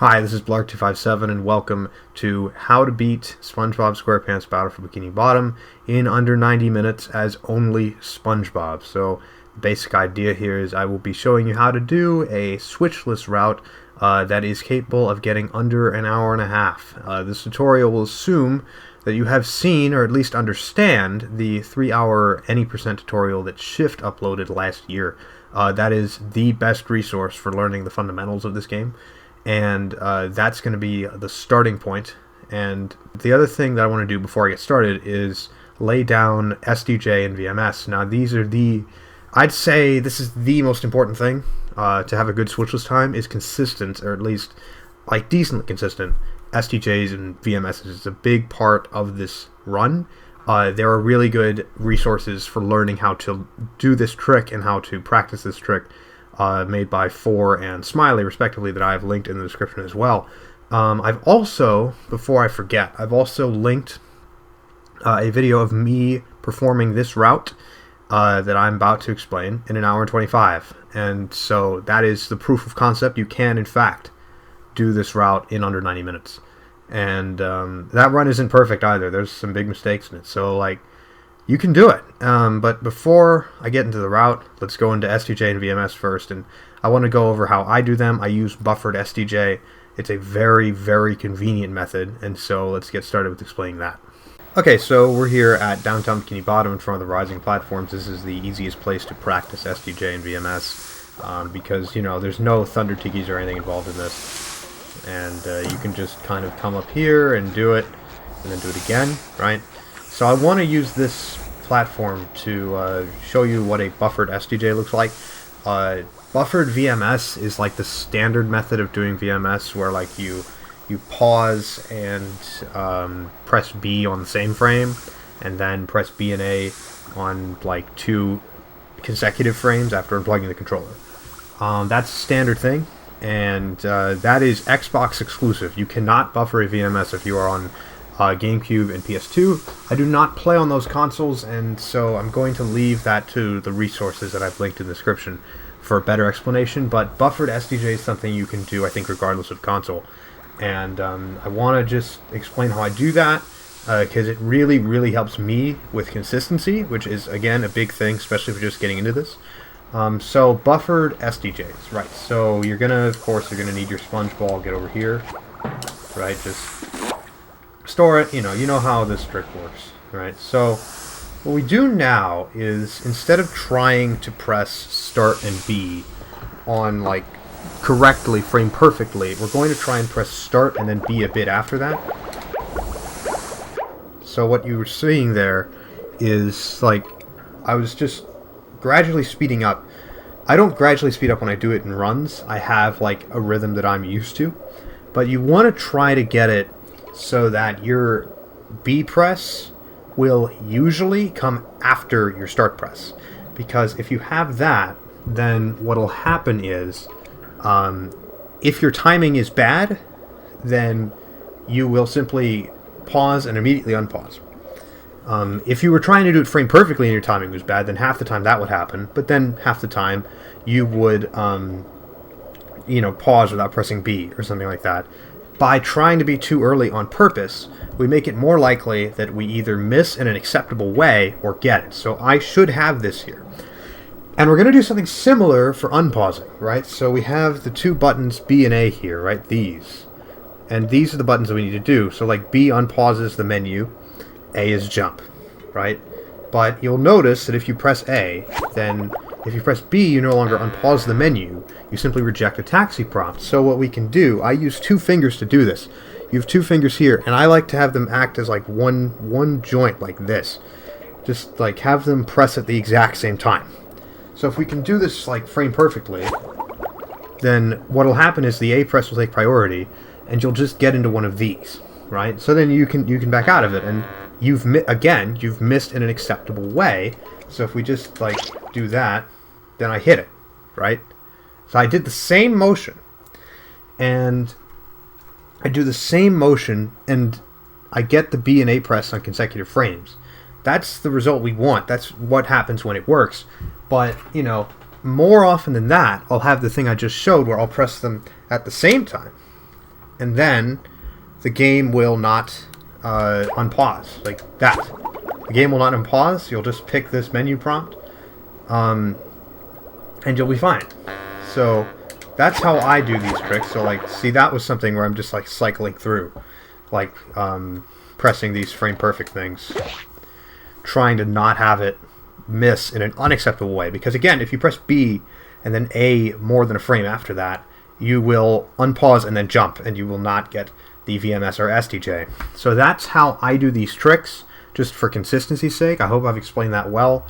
Hi, this is Blark257 and welcome to How to Beat SpongeBob SquarePants Battle for Bikini Bottom in under 90 minutes as only SpongeBob. So the basic idea here is I will be showing you how to do a switchless route that is capable of getting under an hour and a half. This tutorial will assume that you have seen or at least understand the 3-hour any% tutorial that Shift uploaded last year. That is the best resource for learning the fundamentals of this game. And that's going to be the starting point. And the other thing that I want to do before I get started is lay down SDJ and VMS. Now these are I'd say this is the most important thing to have a good switchless time is consistent, or at least like decently consistent SDJs and VMSs. It's a big part of this run. There are really good resources for learning how to do this trick and how to practice this trick. Made by Four and Smiley, respectively, that I have linked in the description as well. I've also, before I forget, I've also linked a video of me performing this route that I'm about to explain in 1 hour and 25. And so that is the proof of concept. You can, in fact, do this route in under 90 minutes. And that run isn't perfect either. There's some big mistakes in it. So, like, you can do it, but before I get into the route, let's go into SDJ and VMS first, and I want to go over how I do them. I use buffered SDJ. It's a very, very convenient method, and so let's get started with explaining that. Okay, so we're here at downtown Bikini Bottom in front of the rising platforms. This is the easiest place to practice SDJ and VMS because, you know, there's no Thunder Tikis or anything involved in this, and you can just kind of come up here and do it, and then do it again, right? So I want to use this platform to show you what a buffered SDJ looks like. Buffered VMS is like the standard method of doing VMS, where like you pause and press B on the same frame, and then press B and A on like 2 consecutive frames after unplugging the controller. That's a standard thing, and that is Xbox exclusive. You cannot buffer a VMS if you are on GameCube and PS2. I do not play on those consoles, and so I'm going to leave that to the resources that I've linked in the description for a better explanation, but buffered SDJ is something you can do, I think, regardless of console. And I want to just explain how I do that, because it really, really helps me with consistency, which is, again, a big thing, especially if you're just getting into this. So, buffered SDJs, right, so you're going to, of course, need your sponge ball. Get over here, right, just store it, you know how this trick works, right? So what we do now is, instead of trying to press start and B on like correctly, frame perfectly, we're going to try and press start and then B a bit after that. So what you were seeing there is like I was just gradually speeding up. I don't gradually speed up when I do it in runs. I have like a rhythm that I'm used to, but you want to try to get it so that your B press will usually come after your start press. Because if you have that, then what will happen is, if your timing is bad, then you will simply pause and immediately unpause. If you were trying to do it frame perfectly and your timing was bad, then half the time that would happen, but then half the time you would, pause without pressing B or something like that. By trying to be too early on purpose, we make it more likely that we either miss in an acceptable way or get it. So I should have this here. And we're going to do something similar for unpausing, right? So we have the 2 buttons B and A here, right? These. And these are the buttons that we need to do. So like B unpauses the menu, A is jump, right? But you'll notice that if you press A, then if you press B, you no longer unpause the menu. You simply reject a taxi prompt. So what we can do, I use 2 fingers to do this. You have 2 fingers here, and I like to have them act as like one joint like this. Just like have them press at the exact same time. So if we can do this like frame perfectly, then what'll happen is the A press will take priority, and you'll just get into one of these, right? So then you can back out of it, and you've missed in an acceptable way. So if we just like do that, then I hit it, right? So I did the same motion, and I do the same motion, and I get the B and A press on consecutive frames. That's the result we want. That's what happens when it works. But, more often than that, I'll have the thing I just showed where I'll press them at the same time. and then the game will not unpause, like that. The game will not unpause. You'll just pick this menu prompt, and you'll be fine. So that's how I do these tricks. So like, see, that was something where I'm just like cycling through, like pressing these frame perfect things, trying to not have it miss in an unacceptable way. Because again, if you press B and then A more than a frame after that, you will unpause and then jump, and you will not get the VMS or SDJ. So that's how I do these tricks, just for consistency's sake. I hope I've explained that well.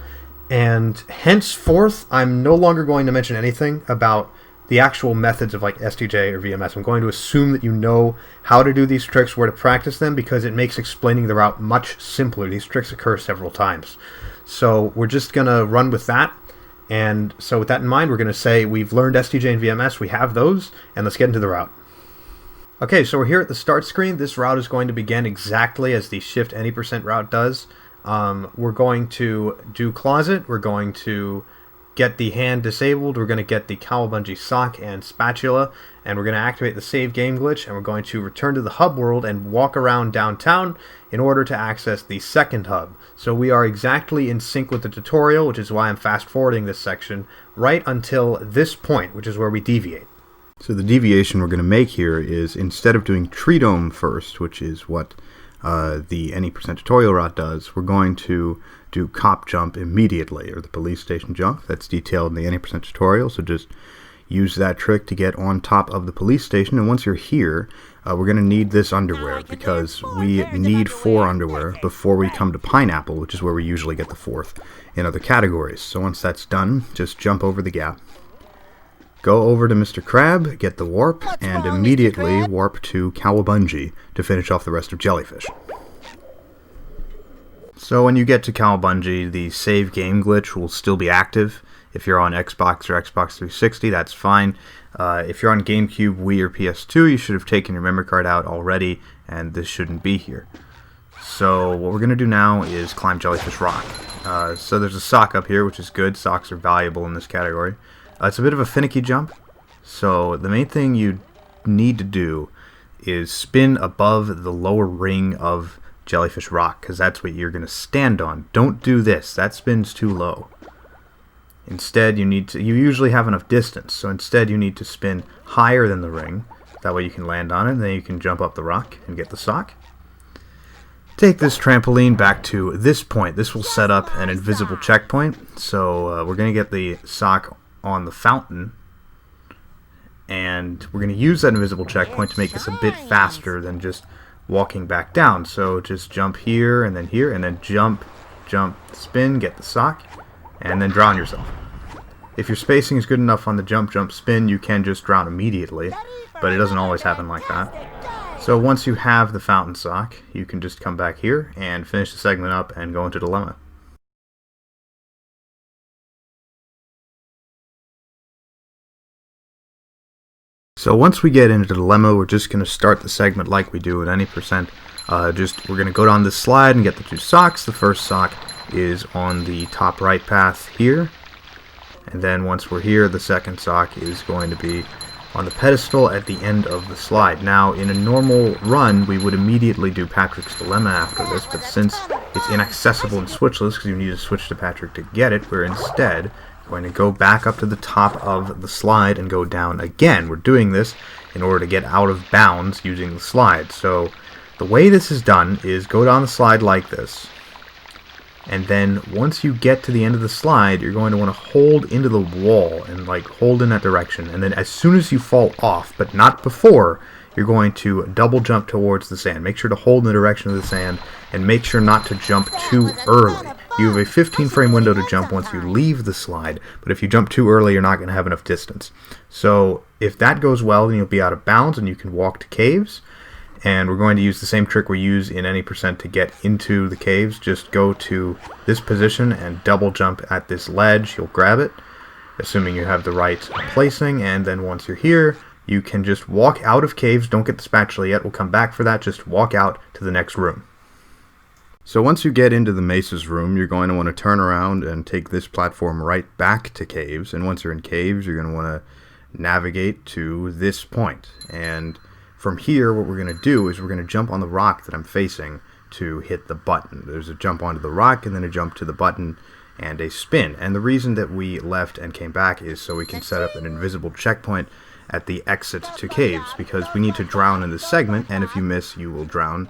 And henceforth, I'm no longer going to mention anything about the actual methods of like SDJ or VMS. I'm going to assume that you know how to do these tricks, where to practice them, because it makes explaining the route much simpler. These tricks occur several times. So we're just going to run with that. And so with that in mind, we're going to say we've learned SDJ and VMS. We have those, and let's get into the route. Okay, so we're here at the start screen. This route is going to begin exactly as the shift any % route does. We're going to do closet. We're going to get the hand disabled. We're going to get the cowabungie sock and spatula, and we're going to activate the save game glitch, and we're going to return to the hub world and walk around downtown in order to access the second hub. So we are exactly in sync with the tutorial, which is why I'm fast forwarding this section right until this point, which is where we deviate. So the deviation we're going to make here is, instead of doing tree dome first, which is what the any % tutorial route does, we're going to do cop jump immediately, or the police station jump. That's detailed in the any % tutorial, so just use that trick to get on top of the police station. And once you're here, we're going to need this underwear, because we need 4 underwear before we come to pineapple, which is where we usually get the 4th in other categories. So once that's done, just jump over the gap. Go over to Mr. Crab, get the warp, and immediately warp to Cowabungie to finish off the rest of Jellyfish. So when you get to Cowabungie, the save game glitch will still be active. If you're on Xbox or Xbox 360, that's fine. If you're on GameCube, Wii, or PS2, you should have taken your memory card out already, and this shouldn't be here. So what we're going to do now is climb Jellyfish Rock. So there's a sock up here, which is good. Socks are valuable in this category. It's a bit of a finicky jump, so the main thing you need to do is spin above the lower ring of Jellyfish Rock, because that's what you're going to stand on. Don't do this. That spins too low. Instead, you usually have enough distance, so instead you need to spin higher than the ring. That way you can land on it, and then you can jump up the rock and get the sock. Take this trampoline back to this point. This will set up an invisible checkpoint, so we're going to get the sock on the fountain, and we're going to use that invisible checkpoint to make this a bit faster than just walking back down. So just jump here, and then jump, spin, get the sock, and then drown yourself. If your spacing is good enough on the jump, spin, you can just drown immediately, but it doesn't always happen like that. So once you have the fountain sock, you can just come back here and finish the segment up and go into Dilemma. So once we get into Dilemma, we're just going to start the segment like we do at any %. We're going to go down this slide and get the 2 socks. The first sock is on the top right path here. And then once we're here, the second sock is going to be on the pedestal at the end of the slide. Now, in a normal run, we would immediately do Patrick's Dilemma after this, but since it's inaccessible in Switchless, because you need to switch to Patrick to get it, we're instead going to go back up to the top of the slide and go down again. We're doing this in order to get out of bounds using the slide. So the way this is done is go down the slide like this, and then once you get to the end of the slide, you're going to want to hold into the wall and like hold in that direction, and then as soon as you fall off, but not before, you're going to double jump towards the sand. Make sure to hold in the direction of the sand, and make sure not to jump too early. You have a 15 frame window to jump once you leave the slide, but if you jump too early, you're not going to have enough distance. So if that goes well, then you'll be out of bounds and you can walk to caves. And we're going to use the same trick we use in any % to get into the caves. Just go to this position and double jump at this ledge. You'll grab it, assuming you have the right placing, and then once you're here, you can just walk out of caves. Don't get the spatula yet. We'll come back for that. Just walk out to the next room. So once you get into the Mace's room, you're going to want to turn around and take this platform right back to caves. And once you're in caves, you're going to want to navigate to this point. And From here, what we're going to do is we're going to jump on the rock that I'm facing to hit the button. There's a jump onto the rock, and then a jump to the button, and a spin. And the reason that we left and came back is so we can set up an invisible checkpoint at the exit to caves, because we need to drown in this segment, and if you miss, you will drown,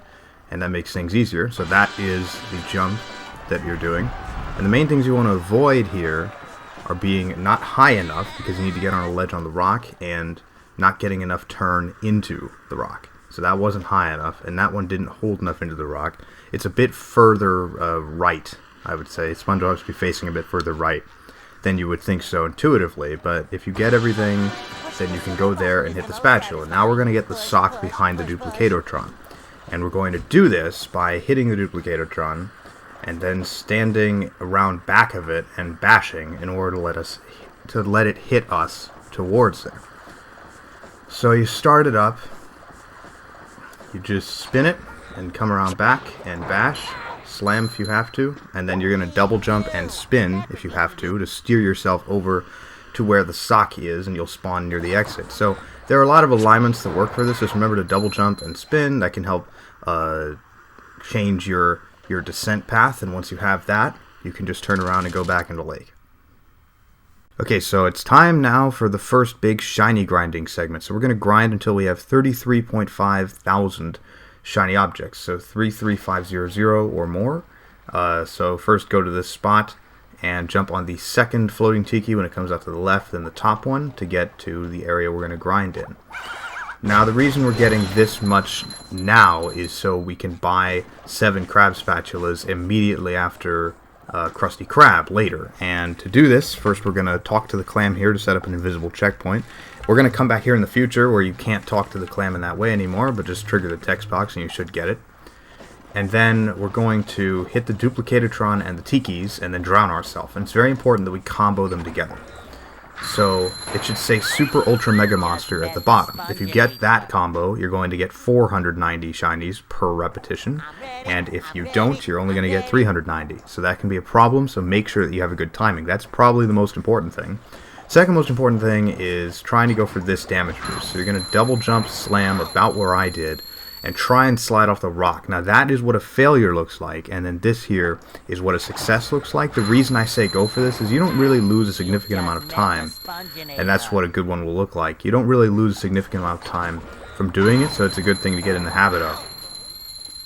and that makes things easier. So that is the jump that you're doing. And the main things you want to avoid here are being not high enough, because you need to get on a ledge on the rock, and not getting enough turn into the rock. So that wasn't high enough, and that one didn't hold enough into the rock. It's a bit further right, I would say. SpongeBob should be facing a bit further right than you would think so intuitively, but if you get everything, then you can go there and hit the spatula. Now we're going to get the sock behind the Duplicatotron, and we're going to do this by hitting the Duplicatotron and then standing around back of it and bashing in order to let it hit us towards there. So you start it up, you just spin it and come around back and bash, slam if you have to, and then you're going to double jump and spin if you have to steer yourself over to where the sock is, and you'll spawn near the exit. So there are a lot of alignments that work for this. Just remember to double jump and spin. That can help change your descent path, and once you have that, you can just turn around and go back in the lake. Okay, so it's time now for the first big shiny grinding segment. So we're going to grind until we have 33.5 thousand shiny objects, so 33500 or more. So first go to this spot and jump on the second floating tiki when it comes out to the left, then the top one to get to the area we're going to grind in. Now the reason we're getting this much now is so we can buy 7 crab spatulas immediately after Krusty Krab later. And to do this, first we're going to talk to the clam here to set up an invisible checkpoint. We're going to come back here in the future where you can't talk to the clam in that way anymore, but just trigger the text box and you should get it. And then we're going to hit the Duplicatotron and the Tikis and then drown ourselves. And it's very important that we combo them together. So it should say Super Ultra Mega Monster at the bottom. If you get that combo, you're going to get 490 shinies per repetition. And if you don't, you're only going to get 390. So that can be a problem, so make sure that you have a good timing. That's probably the most important thing. Second most important thing is trying to go for this damage boost. So you're going to double jump, slam about where I did, and try and slide off the rock. Now that is what a failure looks like, and then this here is what a success looks like. The reason I say go for this is you don't really lose a significant amount of time, and that's what a good one will look like. You don't really lose a significant amount of time from doing it, so it's a good thing to get in the habit of.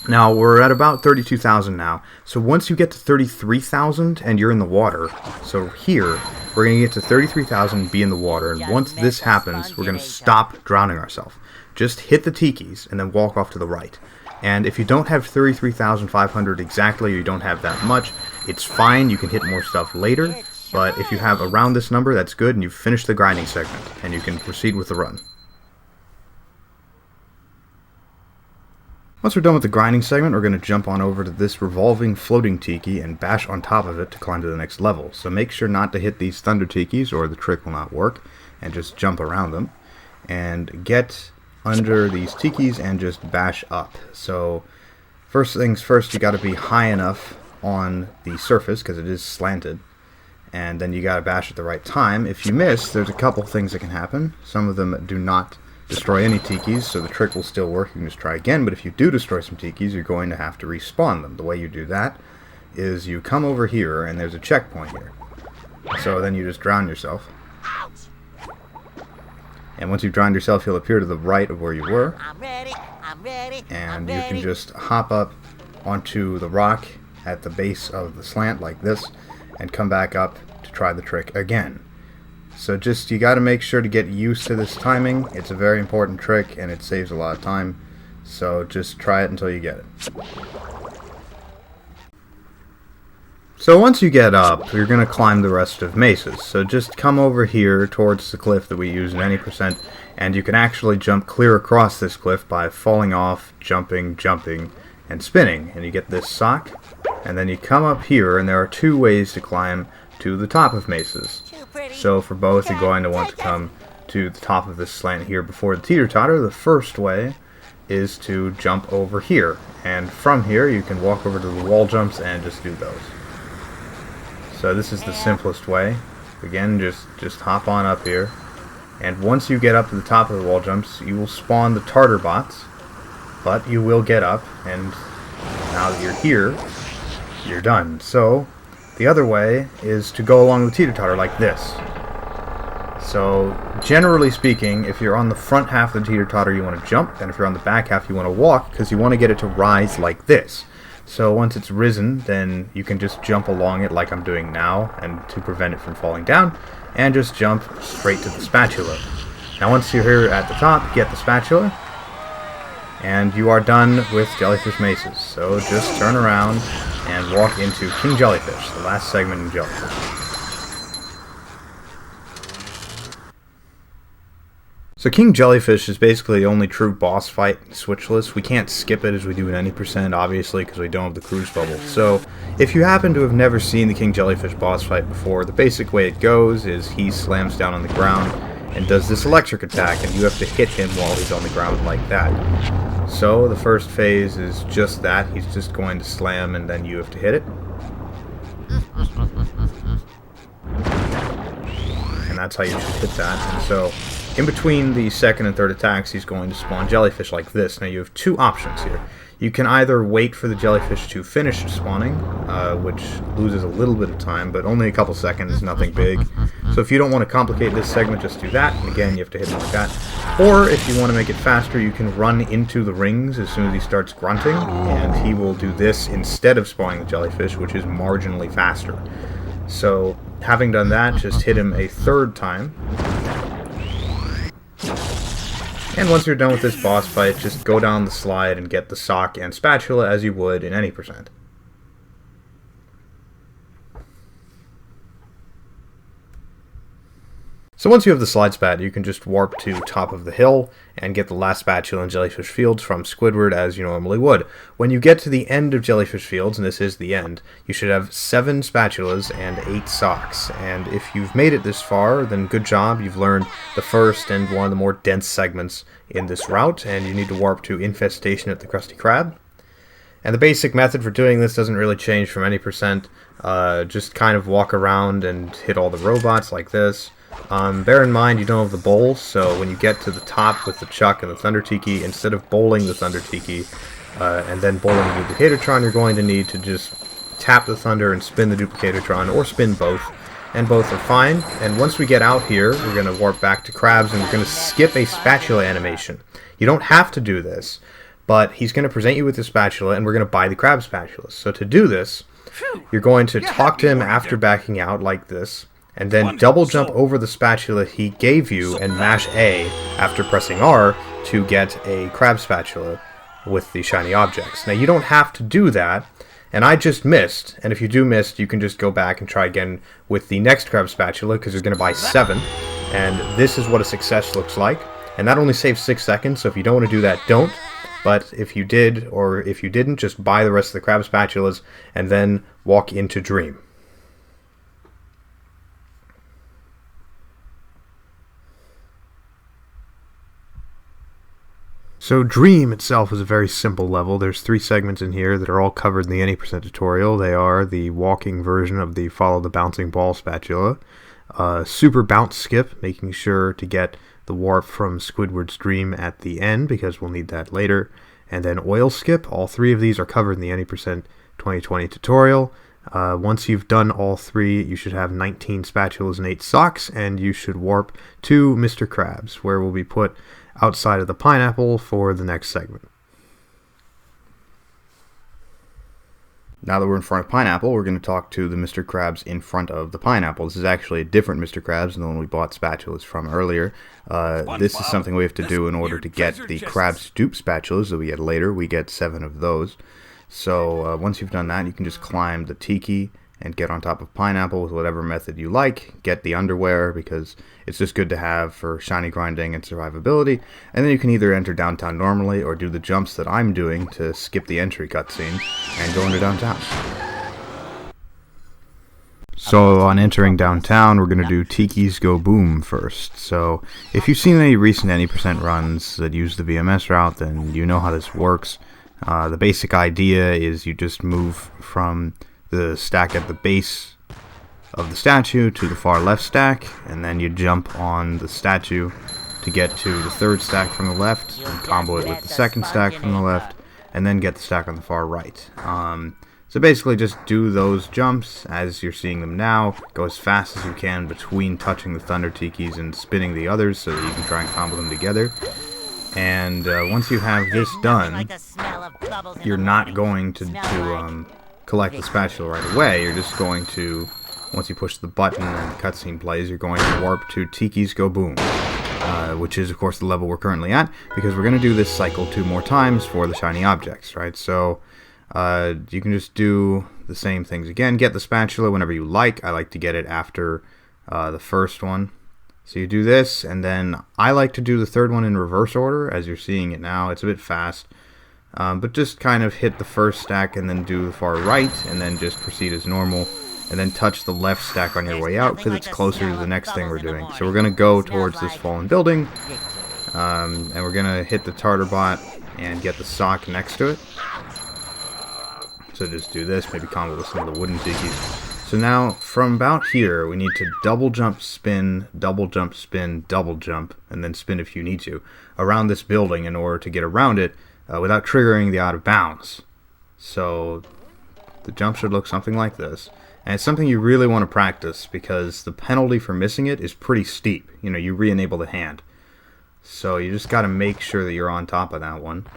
Now we're at about 32,000 now, so once you get to 33,000 and you're in the water, so here we're going to get to 33,000, be in the water, and once this happens, we're going to stop drowning ourselves. Just hit the tikis and then walk off to the right. And if you don't have 33,500 exactly, or you don't have that much, it's fine, you can hit more stuff later, but if you have around this number, that's good, and you've finished the grinding segment, and you can proceed with the run. Once we're done with the grinding segment, we're going to jump on over to this revolving floating tiki and bash on top of it to climb to the next level. So make sure not to hit these thunder tikis or the trick will not work, and just jump around them. And get under these tikis and just bash up. So first things first, you got to be high enough on the surface because it is slanted, and then you got to bash at the right time. If you miss, there's a couple things that can happen. Some of them do not destroy any tikis, so the trick will still work. You can just try again, but if you do destroy some tikis, you're going to have to respawn them. The way you do that is you come over here and there's a checkpoint here, so then you just drown yourself. And once you've drowned yourself, you'll appear to the right of where you were. And you can just hop up onto the rock at the base of the slant like this and come back up to try the trick again. So just, you got to make sure to get used to this timing. It's a very important trick and it saves a lot of time. So just try it until you get it. So once you get up, you're going to climb the rest of mesas. So just come over here towards the cliff that we use in any percent, and you can actually jump clear across this cliff by falling off, jumping, and spinning. And you get this sock, and then you come up here, and there are 2 ways to climb to the top of mesas. So for both, you're going to want to come to the top of this slant here before the teeter-totter. The first way is to jump over here, and from here you can walk over to the wall jumps and just do those. So this is the simplest way. Again, just hop on up here And once you get up to the top of the wall jumps, you will spawn the tartar bots, but you will get up, and now that you're here, you're done. So the other way is to go along the teeter-totter like this. So generally speaking, if you're on the front half of the teeter-totter, you want to jump, and if you're on the back half, you want to walk, because you want to get it to rise like this. So once it's risen, then you can just jump along it like I'm doing now, and to prevent it from falling down, and just jump straight to the spatula. Now once you're here at the top, get the spatula, and you are done with Jellyfish Maces. So just turn around and walk into King Jellyfish, the last segment in Jellyfish. So King Jellyfish is basically the only true boss fight in Switchless. We can't skip it as we do in any percent, obviously, because we don't have the cruise bubble. So if you happen to have never seen the King Jellyfish boss fight before, the basic way it goes is he slams down on the ground and does this electric attack, and you have to hit him while he's on the ground like that. So the first phase is just that. He's just going to slam, and then you have to hit it. And that's how you should hit that. And so in between the second and third attacks, he's going to spawn jellyfish like this. Now you have two options here. You can either wait for the jellyfish to finish spawning, which loses a little bit of time, but only a couple seconds, nothing big. So if you don't want to complicate this segment, just do that. And again, you have to hit him like that. Or if you want to make it faster, you can run into the rings as soon as he starts grunting, and he will do this instead of spawning the jellyfish, which is marginally faster. So having done that, just hit him a third time. And once you're done with this boss fight, just go down the slide and get the sock and spatula as you would in any percent. So once you have the slide spat, you can just warp to top of the hill and get the last spatula in Jellyfish Fields from Squidward as you normally would. When you get to the end of Jellyfish Fields, and this is the end, you should have 7 spatulas and 8 socks. And if you've made it this far, then good job. You've learned the first and one of the more dense segments in this route, and you need to warp to Infestation at the Krusty Krab. And the basic method for doing this doesn't really change from any percent. Just kind of walk around and hit all the robots like this. Bear in mind you don't have the bowls, so when you get to the top with the Chuck and the Thunder Tiki, instead of bowling the Thunder Tiki and then bowling the Duplicatortron, you're going to need to just tap the Thunder and spin the Duplicatortron, or spin both, and both are fine. And once we get out here, we're going to warp back to Krabs, and we're going to skip a spatula animation. You don't have to do this, but he's going to present you with the spatula, and we're going to buy the Krab spatulas. So to do this, you're going to talk to him after backing out like this, and then double jump over the spatula he gave you and mash A after pressing R to get a crab spatula with the shiny objects. Now you don't have to do that, and I just missed, and if you do miss, you can just go back and try again with the next crab spatula, because you're going to buy 7, and this is what a success looks like, and that only saves 6 seconds, so if you don't want to do that, don't. But if you did, or if you didn't, just buy the rest of the crab spatulas and then walk into Dream. So Dream itself is a very simple level. There's 3 segments in here that are all covered in the any percent tutorial. They are the walking version of the follow the bouncing ball spatula, super bounce skip, making sure to get the warp from Squidward's Dream at the end, because we'll need that later, and then oil skip. All 3 of these are covered in the any percent 2020 tutorial. Once you've done all 3, you should have 19 spatulas and 8 socks, and you should warp to Mr. Krabs, where we'll be put outside of the pineapple for the next segment. Now that we're in front of Pineapple, we're going to talk to the Mr. Krabs in front of the pineapple. This is actually a different Mr. Krabs than the one we bought spatulas from earlier. This is something we have to do in order to get the Krabs dupe spatulas that we get later. We get 7 of those. So once you've done that, you can just climb the Tiki and get on top of Pineapple with whatever method you like. Get the underwear, because it's just good to have for shiny grinding and survivability. And then you can either enter downtown normally, or do the jumps that I'm doing to skip the entry cutscene and go into downtown. So on entering downtown, we're going to do Tiki's Go Boom first. So if you've seen any recent any percent runs that use the VMS route, then you know how this works. The basic idea is you just move from the stack at the base of the statue to the far left stack, and then you jump on the statue to get to the third stack from the left, and combo it with the second stack from the left, and then get the stack on the far right. So basically just do those jumps as you're seeing them now. Go as fast as you can between touching the Thunder Tikis and spinning the others so that you can try and combo them together. And once you have this done, you're not going to collect the spatula right away. You're just going to, once you push the button and the cutscene plays, you're going to warp to Tiki's Go Boom. Which is, of course, the level we're currently at, because we're going to do this cycle 2 more times for the shiny objects, right? So, you can just do the same things again. Get the spatula whenever you like. I like to get it after the first one. So you do this, and then I like to do the third one in reverse order, as you're seeing it now. It's a bit fast, but just kind of hit the first stack and then do the far right, and then just proceed as normal. And then touch the left stack on your way out, because it's closer to the next thing we're doing. So we're going to go towards this fallen building, and we're going to hit the Tartar Bot and get the sock next to it. So just do this, maybe combo with some of the wooden tikis. So now, from about here, we need to double jump, spin, double jump, spin, double jump, and then spin if you need to, around this building in order to get around it without triggering the out of bounds. So the jump should look something like this. And it's something you really want to practice, because the penalty for missing it is pretty steep. You know, you re-enable the hand. So you just got to make sure that you're on top of that one.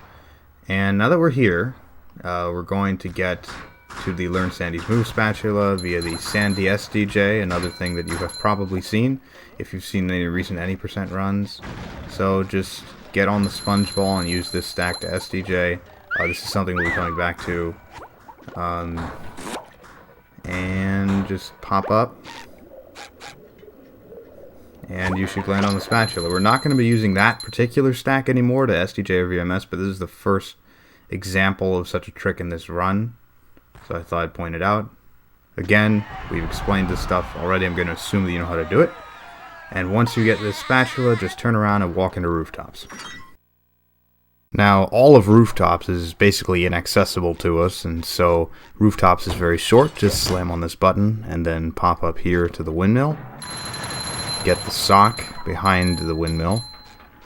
And now that we're here, we're going to get to the Learn Sandy's Move spatula via the Sandy SDJ, another thing that you have probably seen if you've seen any recent any % runs. So just get on the sponge ball and use this stack to SDJ. This is something we'll be coming back to. And just pop up, and you should land on the spatula. We're not going to be using that particular stack anymore to SDJ or VMS, but this is the first example of such a trick in this run, so I thought I'd point it out. Again, we've explained this stuff already. I'm going to assume that you know how to do it. And once you get this spatula, just turn around and walk into rooftops. Now, all of rooftops is basically inaccessible to us, and so rooftops is very short. Just slam on this button and then pop up here to the windmill. Get the sock behind the windmill,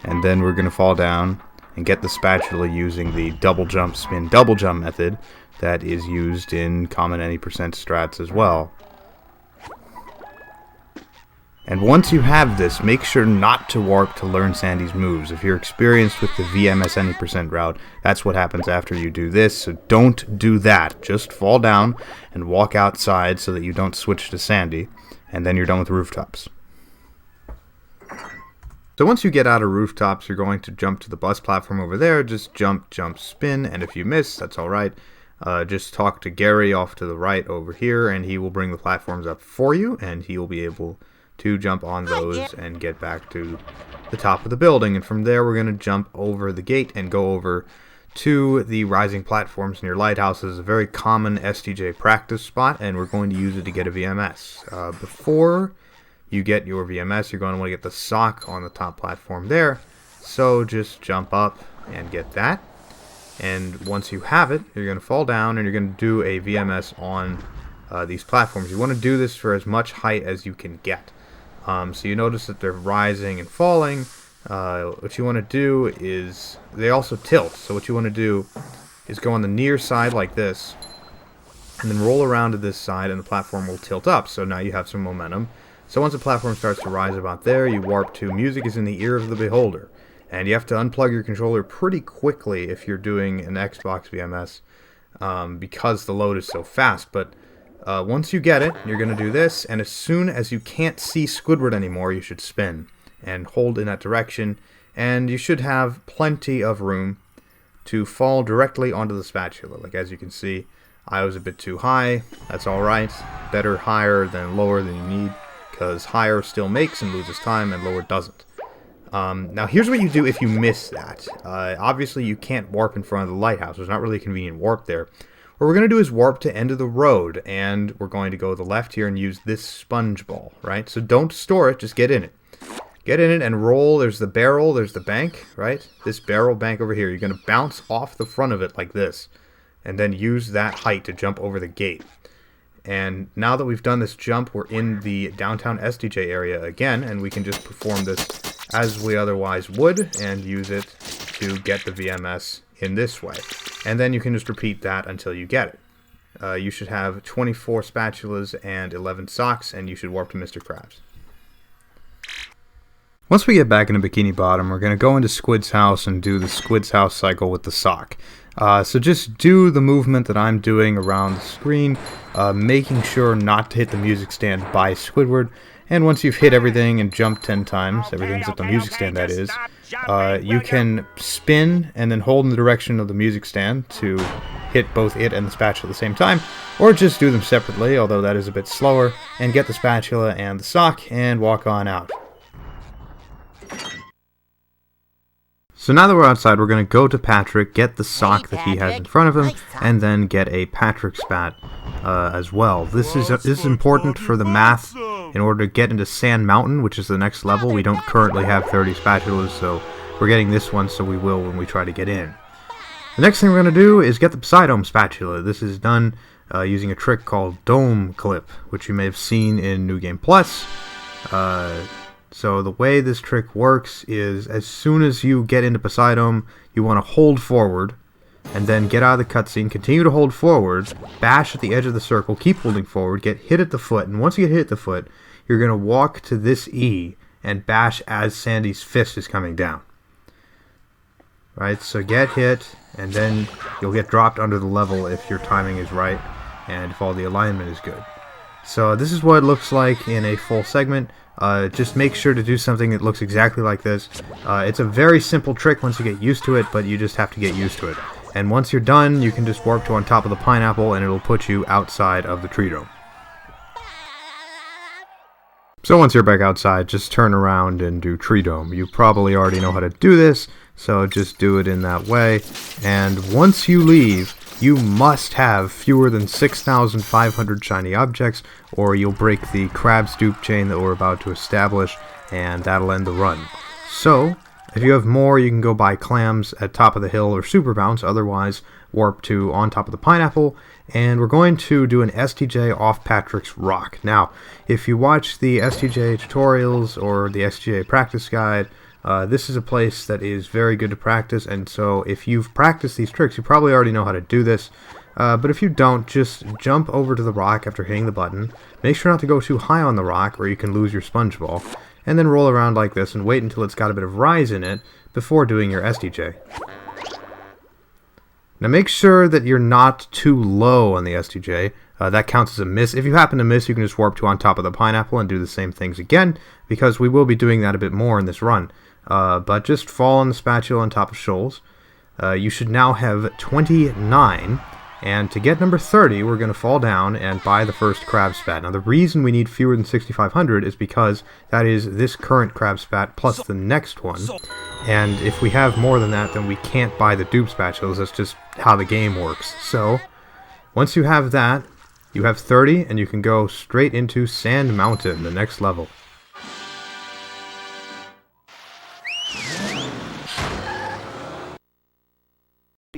and then we're going to fall down and get the spatula using the double jump, spin, double jump method that is used in common any % strats as well. And once you have this, make sure not to warp to Learn Sandy's Moves. If you're experienced with the VMS any % route, that's what happens after you do this, so don't do that. Just fall down and walk outside so that you don't switch to Sandy, and then you're done with rooftops. So once you get out of rooftops, you're going to jump to the bus platform over there. Just jump, jump, spin, and if you miss, that's alright. Just talk to Gary off to the right over here, and he will bring the platforms up for you, and he will be able to jump on those and get back to the top of the building. And from there, we're going to jump over the gate and go over to the rising platforms near lighthouses, a very common SDJ practice spot, and we're going to use it to get a VMS. Before you get your VMS, you're going to want to get the sock on the top platform there. So just jump up and get that. And once you have it, you're going to fall down and you're going to do a VMS on these platforms. You want to do this for as much height as you can get. So you notice that they're rising and falling. What you want to do is, they also tilt. So what you want to do is go on the near side like this, and then roll around to this side, and the platform will tilt up. So now you have some momentum. So once the platform starts to rise about there, you warp to Music is in the Ear of the Beholder. And you have to unplug your controller pretty quickly if you're doing an Xbox VMS, because the load is so fast. But once you get it, you're going to do this, and as soon as you can't see Squidward anymore, you should spin and hold in that direction, and you should have plenty of room to fall directly onto the spatula. Like, as you can see, I was a bit too high. That's alright. Better higher than lower than you need, because higher still makes and loses time, and lower doesn't. Now, here's what you do if you miss that. Obviously, you can't warp in front of the lighthouse. There's not really a convenient warp there. What we're going to do is warp to end of the road, and we're going to go to the left here and use this sponge ball, right? So don't store it, just get in it. Get in it and roll. There's the barrel, there's the bank, right? This barrel bank over here. You're going to bounce off the front of it like this, and then use that height to jump over the gate. And now that we've done this jump, we're in the downtown SDJ area again, and we can just perform this as we otherwise would and use it to get the VMS in this way. And then you can just repeat that until you get it. You should have 24 spatulas and 11 socks, and you should warp to Mr. Krabs. Once we get back into Bikini Bottom, we're going to go into Squid's house and do the Squid's house cycle with the sock. So just do the movement that I'm doing around the screen, making sure not to hit the music stand by Squidward. And once you've hit everything and jumped 10 times, everything except the music stand that is, you can spin and then hold in the direction of the music stand to hit both it and the spatula at the same time, or just do them separately, although that is a bit slower, and get the spatula and the sock and walk on out. So now that we're outside, we're going to go to Patrick, get the sock that he has in front of him, and then get a Patrick spat as well. This is important for the math in order to get into Sand Mountain, which is the next level. We don't currently have 30 spatulas, so we're getting this one, so we will when we try to get in. The next thing we're going to do is get the Psydome spatula. This is done using a trick called Dome Clip, which you may have seen in New Game Plus. So the way this trick works is as soon as you get into Poseidon, you want to hold forward, and then get out of the cutscene, continue to hold forward, bash at the edge of the circle, keep holding forward, get hit at the foot, and once you get hit at the foot, you're going to walk to this E and bash as Sandy's fist is coming down. Right, so get hit, and then you'll get dropped under the level if your timing is right, and if all the alignment is good. So this is what it looks like in a full segment. Just make sure to do something that looks exactly like this. It's a very simple trick once you get used to it, but you just have to get used to it. And once you're done, you can just warp to on top of the pineapple, and it'll put you outside of the tree dome. So once you're back outside, just turn around and do tree dome. You probably already know how to do this, so just do it in that way. And once you leave, you must have fewer than 6,500 shiny objects, or you'll break the Krabs dupe chain that we're about to establish, and that'll end the run. So, if you have more, you can go buy clams at top of the hill or super bounce, otherwise warp to on top of the pineapple, and we're going to do an STJ off Patrick's rock. Now, if you watch the STJ tutorials or the STJ practice guide, this is a place that is very good to practice, and so if you've practiced these tricks, you probably already know how to do this. But if you don't, just jump over to the rock after hitting the button. Make sure not to go too high on the rock or you can lose your sponge ball. And then roll around like this and wait until it's got a bit of rise in it before doing your STJ. Now make sure that you're not too low on the STJ. That counts as a miss. If you happen to miss, you can just warp to on top of the pineapple and do the same things again, because we will be doing that a bit more in this run. But just fall on the spatula on top of shoals. You should now have 29, and to get number 30, we're going to fall down and buy the first crab spat. Now the reason we need fewer than 6,500 is because that is this current crab spat plus the next one, and if we have more than that, then we can't buy the dupe spatulas. That's just how the game works. So, once you have that, you have 30, and you can go straight into Sand Mountain, the next level.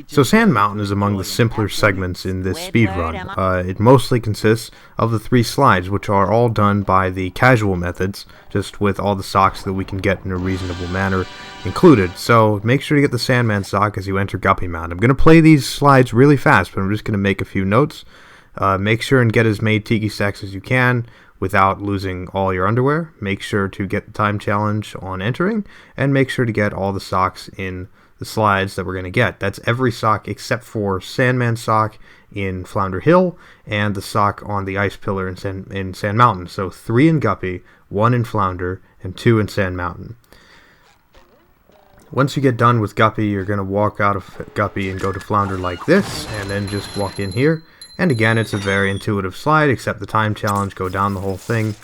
So Sand Mountain is among the simpler segments in this speedrun. It mostly consists of the 3 slides, which are all done by the casual methods, just with all the socks that we can get in a reasonable manner included. So make sure to get the Sandman sock as you enter Guppy Mountain. I'm going to play these slides really fast, but I'm just going to make a few notes. Make sure and get as many tiki stacks as you can without losing all your underwear. Make sure to get the time challenge on entering, and make sure to get all the socks in the slides that we're going to get. That's every sock except for Sandman sock in Flounder Hill and the sock on the ice pillar in Sand Mountain. So 3 in Guppy, 1 in Flounder, and 2 in Sand Mountain. Once you get done with Guppy, you're going to walk out of Guppy and go to Flounder like this, and then just walk in here. And again, it's a very intuitive slide, except the time challenge, go down the whole thing.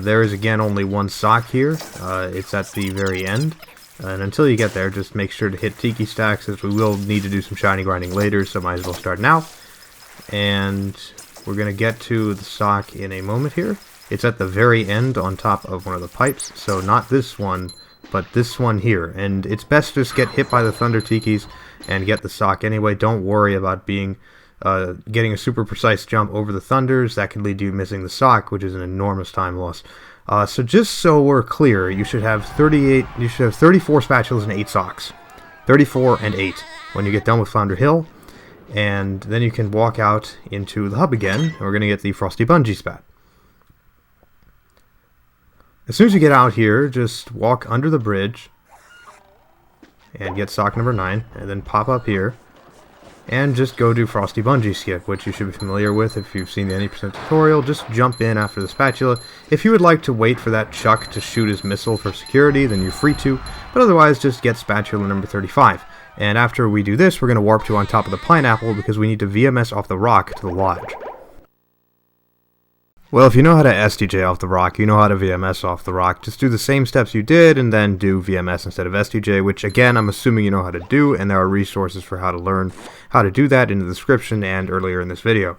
There is again only 1 sock here. It's at the very end. And until you get there, just make sure to hit Tiki Stacks, as we will need to do some shiny grinding later, so might as well start now. And we're going to get to the sock in a moment here. It's at the very end on top of one of the pipes, so not this one, but this one here. And it's best to just get hit by the Thunder Tikis and get the sock anyway. Don't worry about being getting a super precise jump over the thunders, that can lead to you missing the sock, which is an enormous time loss. So just so we're clear, you should have 34 spatulas and 8 socks. 34 and 8 when you get done with Flounder Hill. And then you can walk out into the hub again, and we're going to get the Frosty Bungee Spat. As soon as you get out here, just walk under the bridge and get sock number 9, and then pop up here and just go do Frosty Bungee Skip, which you should be familiar with if you've seen the 90% tutorial. Just jump in after the spatula. If you would like to wait for that Chuck to shoot his missile for security, then you're free to, but otherwise just get spatula number 35. And after we do this, we're going to warp to on top of the pineapple because we need to VMS off the rock to the lodge. Well, if you know how to SDJ off the rock, you know how to VMS off the rock. Just do the same steps you did and then do VMS instead of SDJ, which again, I'm assuming you know how to do, and there are resources for how to learn how to do that in the description and earlier in this video.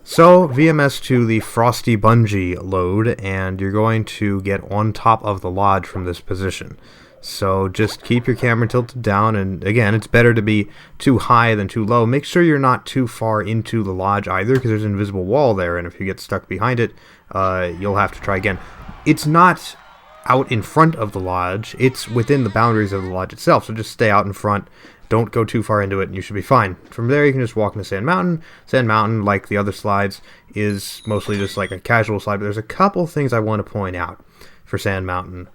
So, VMS to the Frosty Bungee load, and you're going to get on top of the lodge from this position. So just keep your camera tilted down, and again, it's better to be too high than too low. Make sure you're not too far into the lodge either, because there's an invisible wall there, and if you get stuck behind it, you'll have to try again. It's not out in front of the lodge, it's within the boundaries of the lodge itself, so just stay out in front. Don't go too far into it, and you should be fine. From there, you can just walk into Sand Mountain. Sand Mountain, like the other slides, is mostly just like a casual slide, but there's a couple things I want to point out for Sand Mountain.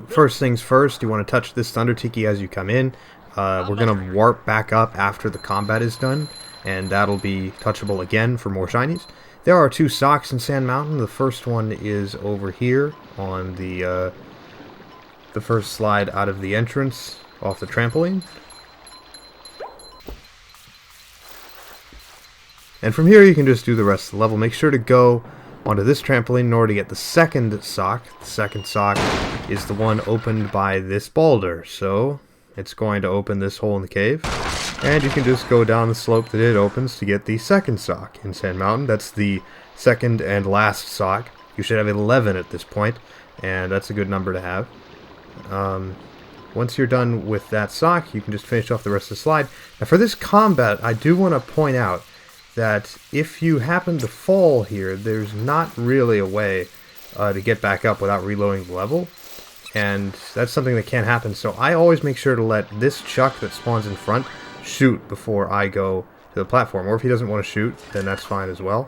First things first, you want to touch this Thunder Tiki as you come in. We're going to warp back up after the combat is done, and that'll be touchable again for more shinies. There are 2 socks in Sand Mountain. The first one is over here on the first slide out of the entrance off the trampoline. And from here you can just do the rest of the level. Make sure to go onto this trampoline in order to get the second sock. The second sock is the one opened by this boulder, so it's going to open this hole in the cave, and you can just go down the slope that it opens to get the second sock in Sand Mountain. That's the second and last sock. You should have 11 at this point, and that's a good number to have. Once you're done with that sock, you can just finish off the rest of the slide. Now for this combat, I do want to point out that if you happen to fall here, there's not really a way to get back up without reloading the level, and that's something that can happen. So I always make sure to let this Chuck that spawns in front shoot before I go to the platform, or if he doesn't want to shoot, then that's fine as well.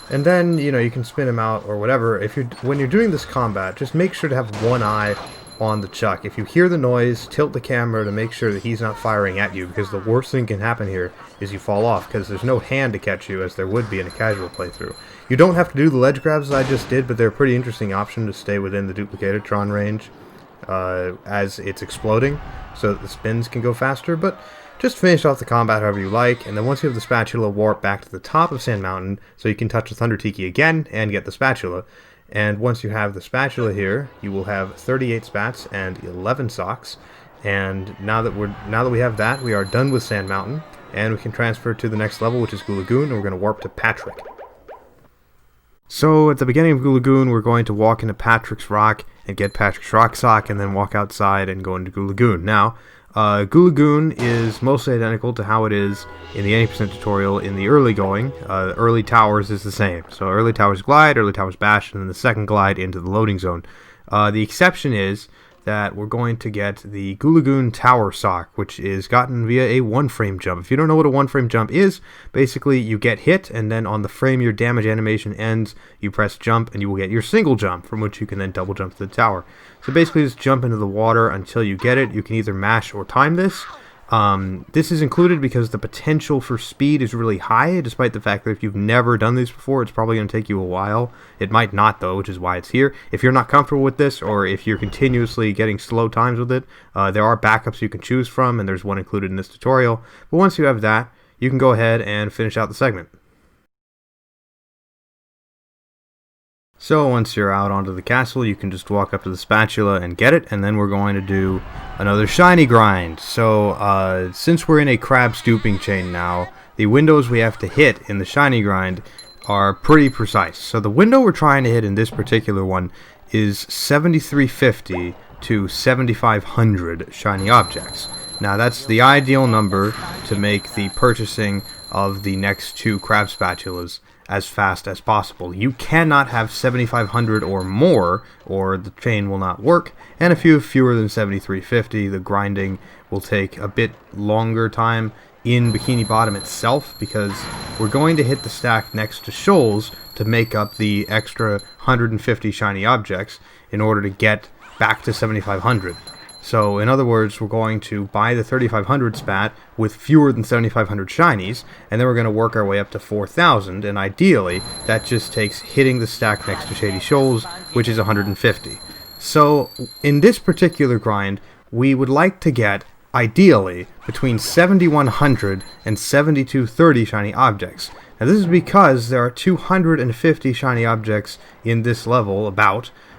And then, you know, you can spin him out or whatever. When you're doing this combat, just make sure to have one eye on the Chuck. If you hear the noise, tilt the camera to make sure that he's not firing at you, because the worst thing can happen here is you fall off, because there's no hand to catch you as there would be in a casual playthrough. You don't have to do the ledge grabs as I just did, but they're a pretty interesting option to stay within the Duplicatotron range as it's exploding, so that the spins can go faster. But just finish off the combat however you like, and then once you have the spatula, warp back to the top of Sand Mountain so you can touch the Thunder Tiki again and get the spatula. And once you have the spatula here, you will have 38 spats and 11 socks. And now that we have that, we are done with Sand Mountain, and we can transfer to the next level, which is Goo Lagoon, and we're going to warp to Patrick. So at the beginning of Goo Lagoon, we're going to walk into Patrick's Rock and get Patrick's Rock sock, and then walk outside and go into Goo Lagoon. Now, Goo Lagoon is mostly identical to how it is in the 80% tutorial in the early going. Early towers is the same. So early towers glide, early towers bash, and then the second glide into the loading zone. The exception is that we're going to get the Goo Lagoon Tower sock, which is gotten via a one-frame jump. If you don't know what a one-frame jump is, basically you get hit, and then on the frame your damage animation ends, you press jump, and you will get your single jump, from which you can then double jump to the tower. So basically just jump into the water until you get it. You can either mash or time this. This is included because the potential for speed is really high, despite the fact that if you've never done this before, it's probably going to take you a while. It might not, though, which is why it's here. If you're not comfortable with this, or if you're continuously getting slow times with it, there are backups you can choose from, and there's one included in this tutorial. But once you have that, you can go ahead and finish out the segment. So once you're out onto the castle, you can just walk up to the spatula and get it, and then we're going to do another shiny grind. So since we're in a crab stooping chain now, the windows we have to hit in the shiny grind are pretty precise. So the window we're trying to hit in this particular one is 7350 to 7500 shiny objects. Now that's the ideal number to make the purchasing of the next 2 crab spatulas as fast as possible. You cannot have 7,500 or more, or the chain will not work, and if you have fewer than 7,350, the grinding will take a bit longer time in Bikini Bottom itself, because we're going to hit the stack next to shoals to make up the extra 150 shiny objects in order to get back to 7,500. So, in other words, we're going to buy the 3,500 spat with fewer than 7,500 shinies, and then we're going to work our way up to 4,000, and ideally, that just takes hitting the stack next to Shady Shoals, which is 150. So, in this particular grind, we would like to get, ideally, between 7,100 and 7,230 shiny objects. Now, this is because there are 250 shiny objects in this level,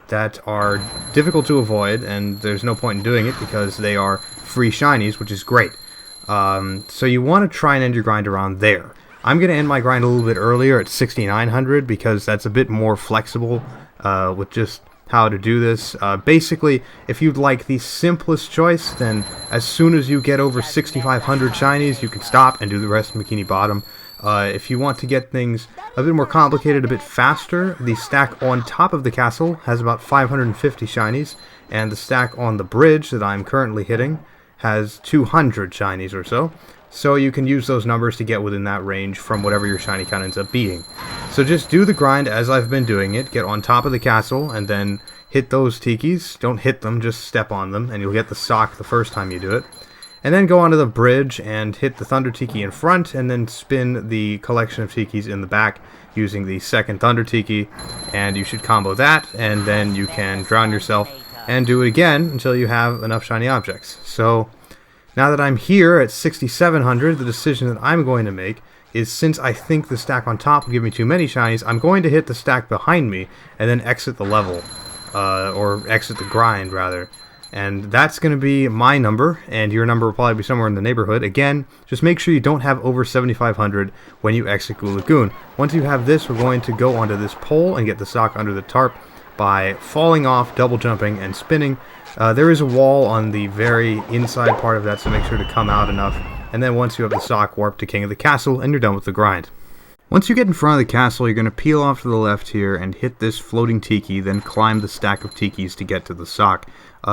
that are difficult to avoid, and there's no point in doing it because they are free shinies, which is great. So you want to try and end your grind around there. I'm going to end my grind a little bit earlier at 6,900 because that's a bit more flexible with just how to do this. Basically, if you'd like the simplest choice, then as soon as you get over 6,500 shinies, you can stop and do the rest in Bikini Bottom. If you want to get things a bit more complicated, a bit faster, the stack on top of the castle has about 550 shinies, and the stack on the bridge that I'm currently hitting has 200 shinies or so. So you can use those numbers to get within that range from whatever your shiny count ends up being. So just do the grind as I've been doing it, get on top of the castle, and then hit those tikis. Don't hit them, just step on them, and you'll get the sock the first time you do it. And then go onto the bridge and hit the Thunder Tiki in front, and then spin the collection of tikis in the back using the second Thunder Tiki, and you should combo that, and then you can drown yourself and do it again until you have enough shiny objects. So now that I'm here at 6,700, the decision that I'm going to make is, since I think the stack on top will give me too many shinies, I'm going to hit the stack behind me and then exit the level, or exit the grind rather. And that's going to be my number, and your number will probably be somewhere in the neighborhood. Again, just make sure you don't have over 7,500 when you exit Goo Lagoon. Once you have this, we're going to go onto this pole and get the sock under the tarp by falling off, double jumping, and spinning. There is a wall on the very inside part of that, so make sure to come out enough. And then once you have the sock, warp to King of the Castle, and you're done with the grind. Once you get in front of the castle, you're going to peel off to the left here and hit this floating tiki, then climb the stack of tikis to get to the sock.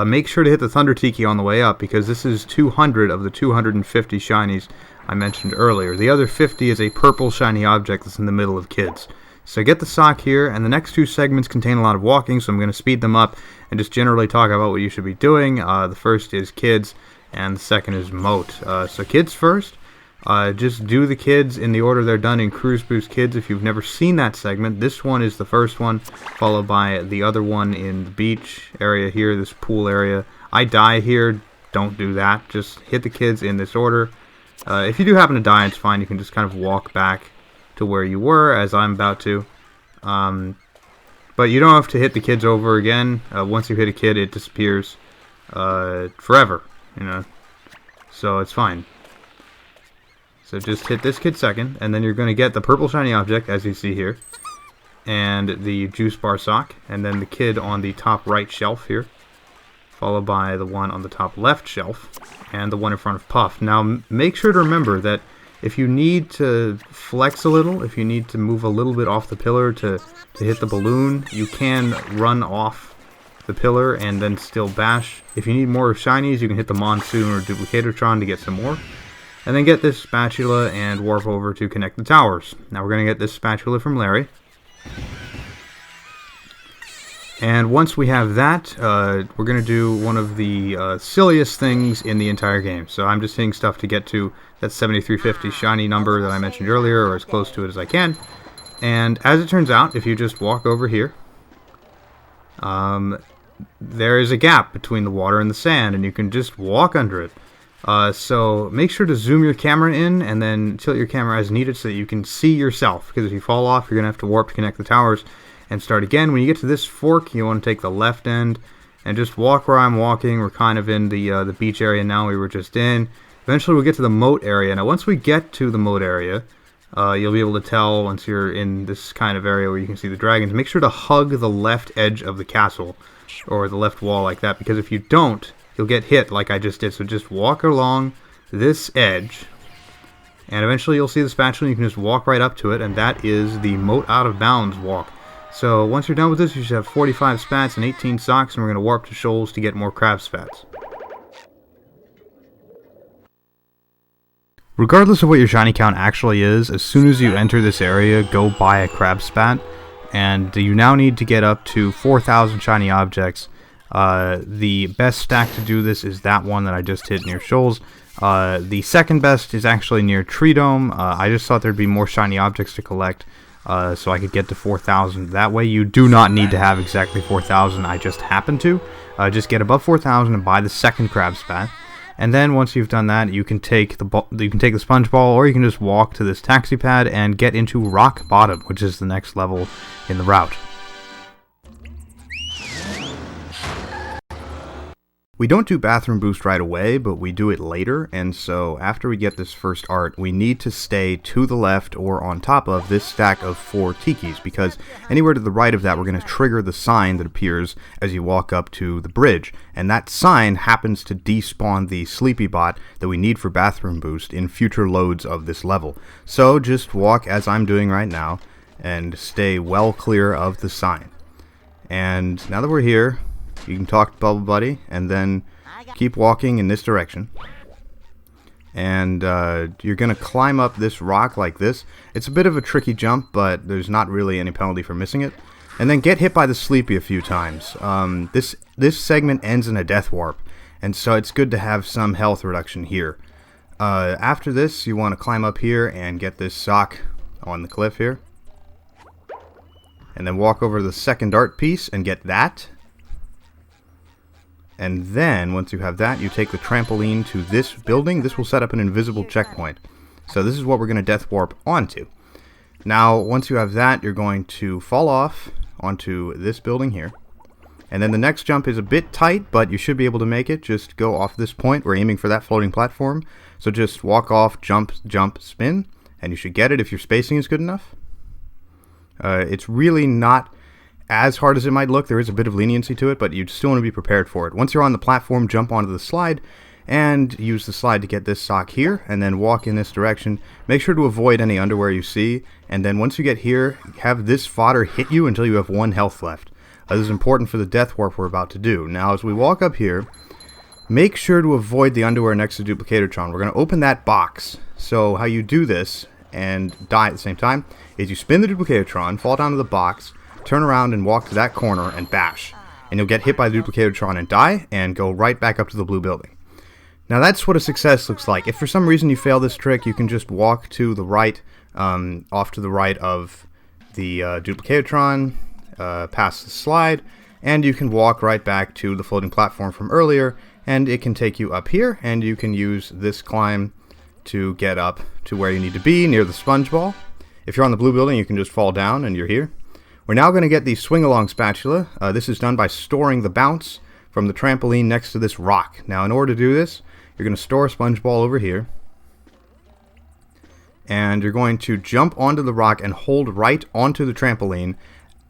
Make sure to hit the Thunder Tiki on the way up, because this is 200 of the 250 shinies I mentioned earlier. The other 50 is a purple shiny object that's in the middle of kids. So get the sock here, and the next 2 segments contain a lot of walking, so I'm going to speed them up and just generally talk about what you should be doing. The first is kids, and the second is moat. So kids first. Just do the kids in the order they're done in Cruise Boost Kids. If you've never seen that segment, this one is the first one, followed by the other one in the beach area here, this pool area. I die here, don't do that. Just hit the kids in this order. If you do happen to die, it's fine. You can just kind of walk back to where you were, as I'm about to. But you don't have to hit the kids over again. Once you hit a kid, it disappears forever, you know. So it's fine. So just hit this kid second, and then you're going to get the purple shiny object, as you see here, and the juice bar sock, and then the kid on the top right shelf here, followed by the one on the top left shelf, and the one in front of Puff. Now, make sure to remember that if you need to flex a little, if you need to move a little bit off the pillar to hit the balloon, you can run off the pillar and then still bash. If you need more shinies, you can hit the Monsoon or Duplicatortron to get some more. And then get this spatula and warp over to connect the towers. Now we're going to get this spatula from Larry. And once we have that, we're going to do one of the silliest things in the entire game. So I'm just hitting stuff to get to that 7350 shiny number that I mentioned earlier, or as close to it as I can. And as it turns out, if you just walk over here, there is a gap between the water and the sand, and you can just walk under it. So make sure to zoom your camera in and then tilt your camera as needed so that you can see yourself, because if you fall off, you're going to have to warp to connect the towers and start again. When you get to this fork, you want to take the left end and just walk where I'm walking. We're kind of in the beach area now we were just in. Eventually we'll get to the moat area. Now once we get to the moat area, you'll be able to tell once you're in this kind of area where you can see the dragons. Make sure to hug the left edge of the castle, or the left wall like that, because if you don't, you'll get hit like I just did. So just walk along this edge, and eventually you'll see the spatula, and you can just walk right up to it, and that is the moat out of bounds walk. So once you're done with this, you should have 45 spats and 18 socks, and we're going to warp to shoals to get more crab spats. Regardless of what your shiny count actually is, as soon as you enter this area, go buy a crab spat, and you now need to get up to 4,000 shiny objects. The best stack to do this is that one that I just hit near shoals. The second best is actually near Tree Dome. I just thought there'd be more shiny objects to collect, so I could get to 4,000. That way you do not need to have exactly 4,000, I just happen to. Just get above 4,000 and buy the second crab spat. And then once you've done that, you can take the sponge ball, or you can just walk to this taxi pad and get into Rock Bottom, which is the next level in the route. We don't do bathroom boost right away, but we do it later, and so after we get this first art, we need to stay to the left or on top of this stack of 4 tikis, because anywhere to the right of that, we're going to trigger the sign that appears as you walk up to the bridge, and that sign happens to despawn the sleepy bot that we need for bathroom boost in future loads of this level. So just walk as I'm doing right now, and stay well clear of the sign. And now that we're here, you can talk to Bubble Buddy, and then keep walking in this direction. And you're going to climb up this rock like this. It's a bit of a tricky jump, but there's not really any penalty for missing it. And then get hit by the Sleepy a few times. This segment ends in a death warp, and so it's good to have some health reduction here. After this, you want to climb up here and get this sock on the cliff here. And then walk over to the second art piece and get that. And then, once you have that, you take the trampoline to this building. This will set up an invisible checkpoint. So this is what we're going to death warp onto. Now, once you have that, you're going to fall off onto this building here. And then the next jump is a bit tight, but you should be able to make it. Just go off this point. We're aiming for that floating platform. So just walk off, jump, jump, spin, and you should get it if your spacing is good enough. It's really not as hard as it might look. There is a bit of leniency to it, but you still want to be prepared for it. Once you're on the platform, jump onto the slide and use the slide to get this sock here, and then walk in this direction. Make sure to avoid any underwear you see, and then once you get here, have this fodder hit you until you have 1 health left. This is important for the death warp we're about to do. Now, as we walk up here, make sure to avoid the underwear next to Duplicatotron. We're going to open that box. So how you do this and die at the same time is you spin the Duplicatotron, fall down to the box, turn around and walk to that corner and bash. And you'll get hit by the Duplicatotron and die, and go right back up to the blue building. Now that's what a success looks like. If for some reason you fail this trick, you can just walk to the right, off to the right of the Duplicatotron, past the slide, and you can walk right back to the floating platform from earlier, and it can take you up here, and you can use this climb to get up to where you need to be, near the sponge ball. If you're on the blue building, you can just fall down and you're here. We're now going to get the swing-along spatula. This is done by storing the bounce from the trampoline next to this rock. Now, in order to do this, you're going to store a sponge ball over here. And you're going to jump onto the rock and hold right onto the trampoline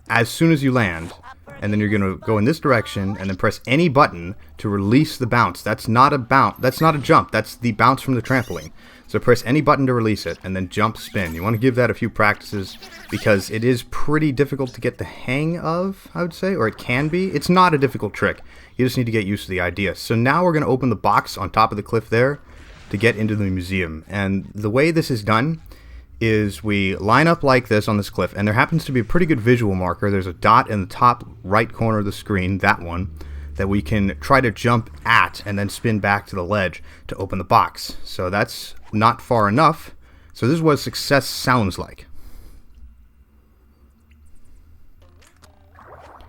as soon as you land. And then you're going to go in this direction and then press any button to release the bounce. That's not a bounce. That's not a jump. That's the bounce from the trampoline. So press any button to release it, and then jump, spin. You want to give that a few practices, because it is pretty difficult to get the hang of, I would say, or it can be. It's not a difficult trick. You just need to get used to the idea. So now we're going to open the box on top of the cliff there to get into the museum. And the way this is done is we line up like this on this cliff, and there happens to be a pretty good visual marker. There's a dot in the top right corner of the screen, that one, that we can try to jump at and then spin back to the ledge to open the box. So that's not far enough. So this is what success sounds like.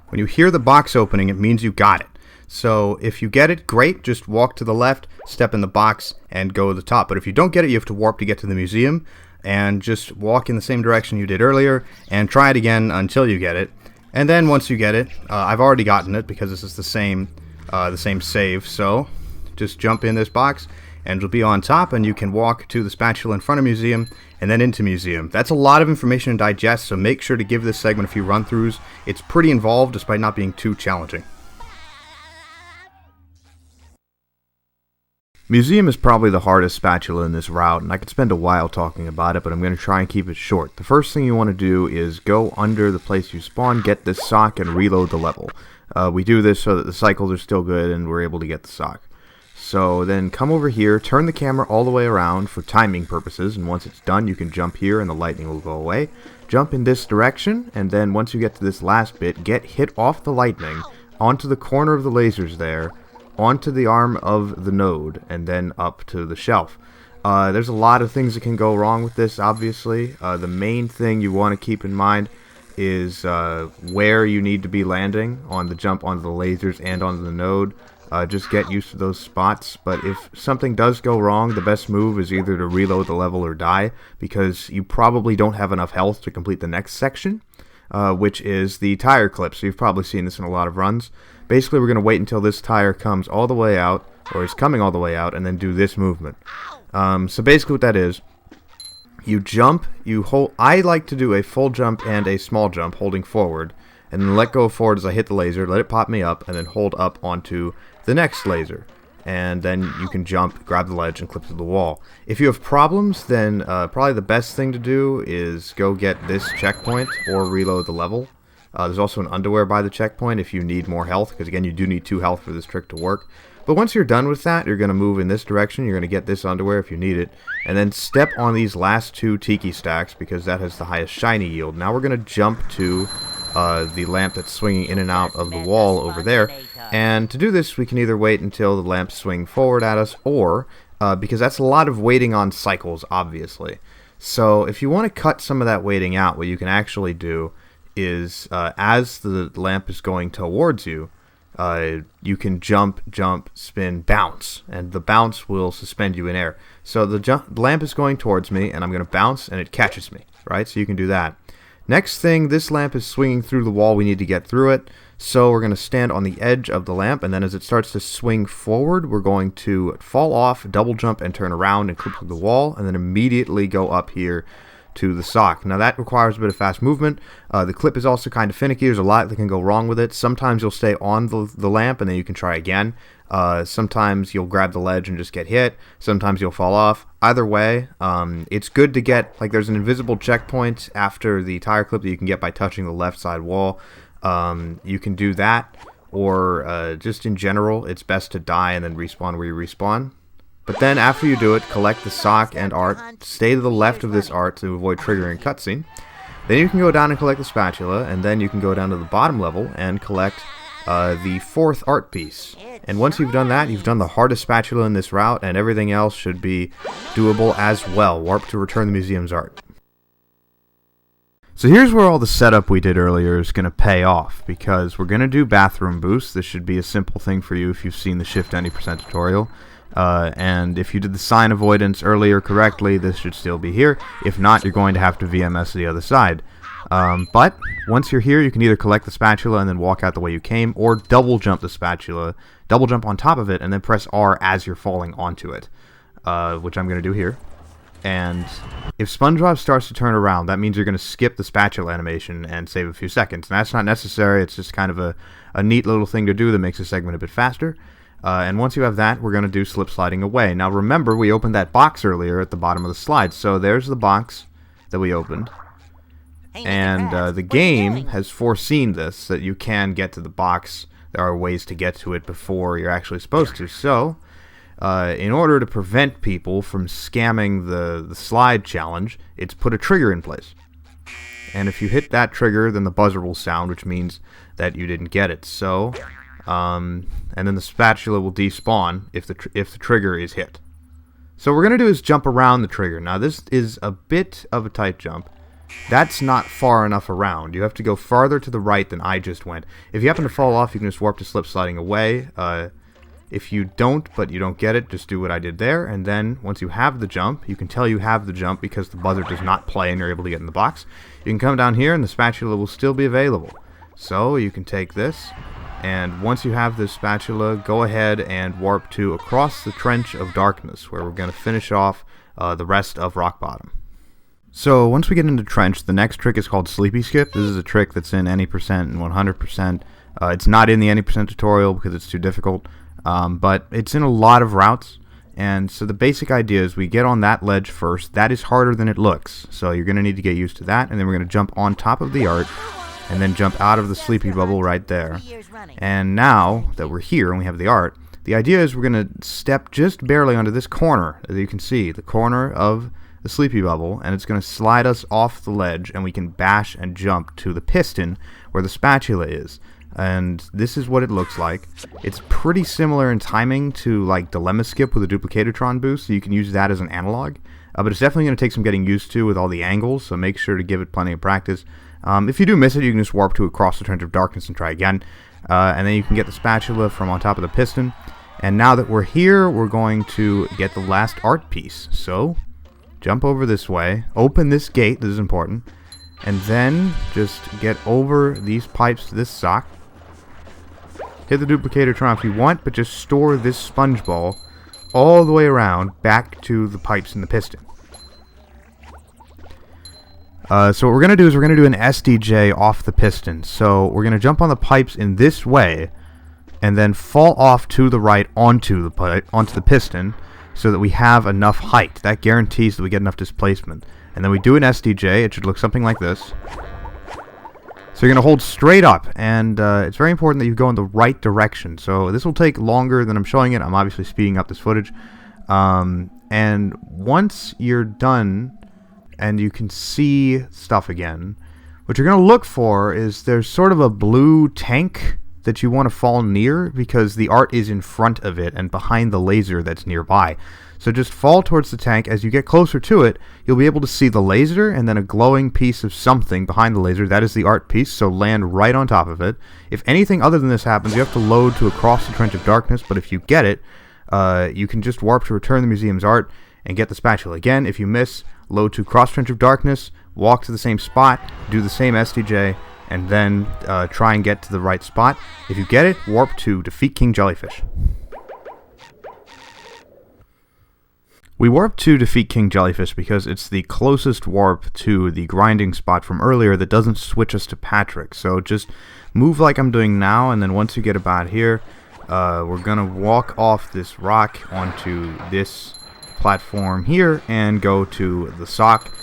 When you hear the box opening, it means you got it. So if you get it, great. Just walk to the left, step in the box, and go to the top. But if you don't get it, you have to warp to get to the museum, and just walk in the same direction you did earlier and try it again until you get it. And then once you get it, I've already gotten it because this is the same save. So just jump in this box and it'll be on top, and you can walk to the spatula in front of museum and then into museum. That's a lot of information to digest, so make sure to give this segment a few run-throughs. It's pretty involved despite not being too challenging. Museum is probably the hardest spatula in this route, and I could spend a while talking about it, but I'm going to try and keep it short. The first thing you want to do is go under the place you spawn, get this sock, and reload the level. We do this so that the cycles are still good and we're able to get the sock. So then come over here, turn the camera all the way around for timing purposes, and once it's done you can jump here and the lightning will go away. Jump in this direction, and then once you get to this last bit, get hit off the lightning, onto the corner of the lasers there, onto the arm of the node, and then up to the shelf. There's a lot of things that can go wrong with this, obviously. The main thing you want to keep in mind is where you need to be landing on the jump onto the lasers and onto the node. Just get used to those spots, but if something does go wrong, the best move is either to reload the level or die, because you probably don't have enough health to complete the next section, which is the tire clip. So you've probably seen this in a lot of runs. Basically, we're going to wait until this tire comes all the way out, or is coming all the way out, and then do this movement. So basically what that is, you jump, you hold. I like to do a full jump and a small jump, holding forward, and then let go forward as I hit the laser, let it pop me up, and then hold up onto the next laser. And then you can jump, grab the ledge, and clip to the wall. If you have problems, then probably the best thing to do is go get this checkpoint or reload the level. There's also an underwear by the checkpoint if you need more health, because again, you do need 2 health for this trick to work. But once you're done with that, you're going to move in this direction, you're going to get this underwear if you need it, and then step on these last 2 tiki stacks, because that has the highest shiny yield. Now we're going to jump to the lamp that's swinging in and out of the wall over there, and to do this we can either wait until the lamps swing forward at us, or, because that's a lot of waiting on cycles, obviously. So if you want to cut some of that waiting out, what you can actually do is, as the lamp is going towards you, you can jump, spin, bounce, and the bounce will suspend you in air. So the lamp is going towards me, and I'm going to bounce, and it catches me, right? So you can do that. Next thing, this lamp is swinging through the wall, we need to get through it, so we're going to stand on the edge of the lamp, and then as it starts to swing forward, we're going to fall off, double jump, and turn around and clip through the wall, and then immediately go up here to the sock. Now that requires a bit of fast movement. The clip is also kind of finicky. There's a lot that can go wrong with it. Sometimes you'll stay on the lamp and then you can try again. Sometimes you'll grab the ledge and just get hit. Sometimes you'll fall off. Either way, it's good to get, like, there's an invisible checkpoint after the tire clip that you can get by touching the left side wall. You can do that, or just in general, it's best to die and then respawn where you respawn. But then after you do it, collect the sock and art, stay to the left of this art to avoid triggering cutscene. Then you can go down and collect the spatula, and then you can go down to the bottom level and collect the 4th art piece. And once you've done that, you've done the hardest spatula in this route, and everything else should be doable as well. Warp to return the museum's art. So here's where all the setup we did earlier is going to pay off, because we're going to do bathroom boost. This should be a simple thing for you if you've seen the Shift Any% tutorial. And if you did the sign avoidance earlier correctly, this should still be here. If not, you're going to have to VMS to the other side. But once you're here, you can either collect the spatula and then walk out the way you came, or double jump the spatula, double jump on top of it, and then press R as you're falling onto it, which I'm going to do here. And if Spongebob starts to turn around, that means you're going to skip the spatula animation and save a few seconds. And that's not necessary. It's just kind of a neat little thing to do that makes the segment a bit faster. And once you have that, we're going to do slip sliding away. Now remember, we opened that box earlier at the bottom of the slide. So there's the box that we opened. And the game has foreseen this, that you can get to the box. There are ways to get to it before you're actually supposed to. So in order to prevent people from scamming the slide challenge, it's put a trigger in place. And if you hit that trigger, then the buzzer will sound, which means that you didn't get it. So and then the spatula will despawn if the trigger is hit. So what we're going to do is jump around the trigger. Now this is a bit of a tight jump. That's not far enough around. You have to go farther to the right than I just went. If you happen to fall off, you can just warp to slip sliding away. If you don't, but you don't get it, just do what I did there. And then once you have the jump, you can tell you have the jump because the buzzer does not play and you're able to get in the box. You can come down here and the spatula will still be available. So you can take this, and once you have this spatula, go ahead and warp to Across the Trench of Darkness, where we're going to finish off the rest of Rock Bottom. So once we get into Trench, the next trick is called Sleepy Skip. This is a trick that's in Any% and 100%. It's not in the Any% tutorial because it's too difficult, but it's in a lot of routes, And so the basic idea is we get on that ledge first. That is harder than it looks, so you're going to need to get used to that. And then we're going to jump on top of the art and then jump out of the sleepy bubble right there. And now that we're here and we have the art, the idea is we're going to step just barely onto this corner, as you can see, the corner of the sleepy bubble, and it's going to slide us off the ledge, and we can bash and jump to the piston where the spatula is. And this is what it looks like. It's pretty similar in timing to like Dilemma Skip with a Duplicatotron boost, so you can use that as an analog. But it's definitely going to take some getting used to with all the angles, so make sure to give it plenty of practice. If you do miss it, you can just warp to Across the Trench of Darkness and try again. And then you can get the spatula from on top of the piston. And now that we're here, we're going to get the last art piece. So, jump over this way, open this gate, this is important, and then just get over these pipes to this sock. Hit the Duplicatotron if you want, but just store this sponge ball all the way around back to the pipes in the piston. So what we're going to do is we're going to do an SDJ off the piston. So we're going to jump on the pipes in this way and then fall off to the right onto the piston so that we have enough height. That guarantees that we get enough displacement. And then we do an SDJ. It should look something like this. So you're going to hold straight up, and it's very important that you go in the right direction. So this will take longer than I'm showing it. I'm obviously speeding up this footage. And once you're done and you can see stuff again, what you're going to look for is there's sort of a blue tank that you want to fall near because the art is in front of it and behind the laser that's nearby. So just fall towards the tank. As you get closer to it, you'll be able to see the laser and then a glowing piece of something behind the laser. That is the art piece, so land right on top of it. If anything other than this happens, you have to load to Across the Trench of Darkness, but if you get it, you can just warp to Return the Museum's art and get the spatula. Again, if you miss, load to Cross Trench of Darkness, walk to the same spot, do the same SDJ, and then try and get to the right spot. If you get it, warp to Defeat King Jellyfish. We warp to Defeat King Jellyfish because it's the closest warp to the grinding spot from earlier that doesn't switch us to Patrick. So just move like I'm doing now, and then once you get about here, we're going to walk off this rock onto this platform here and go to the sock.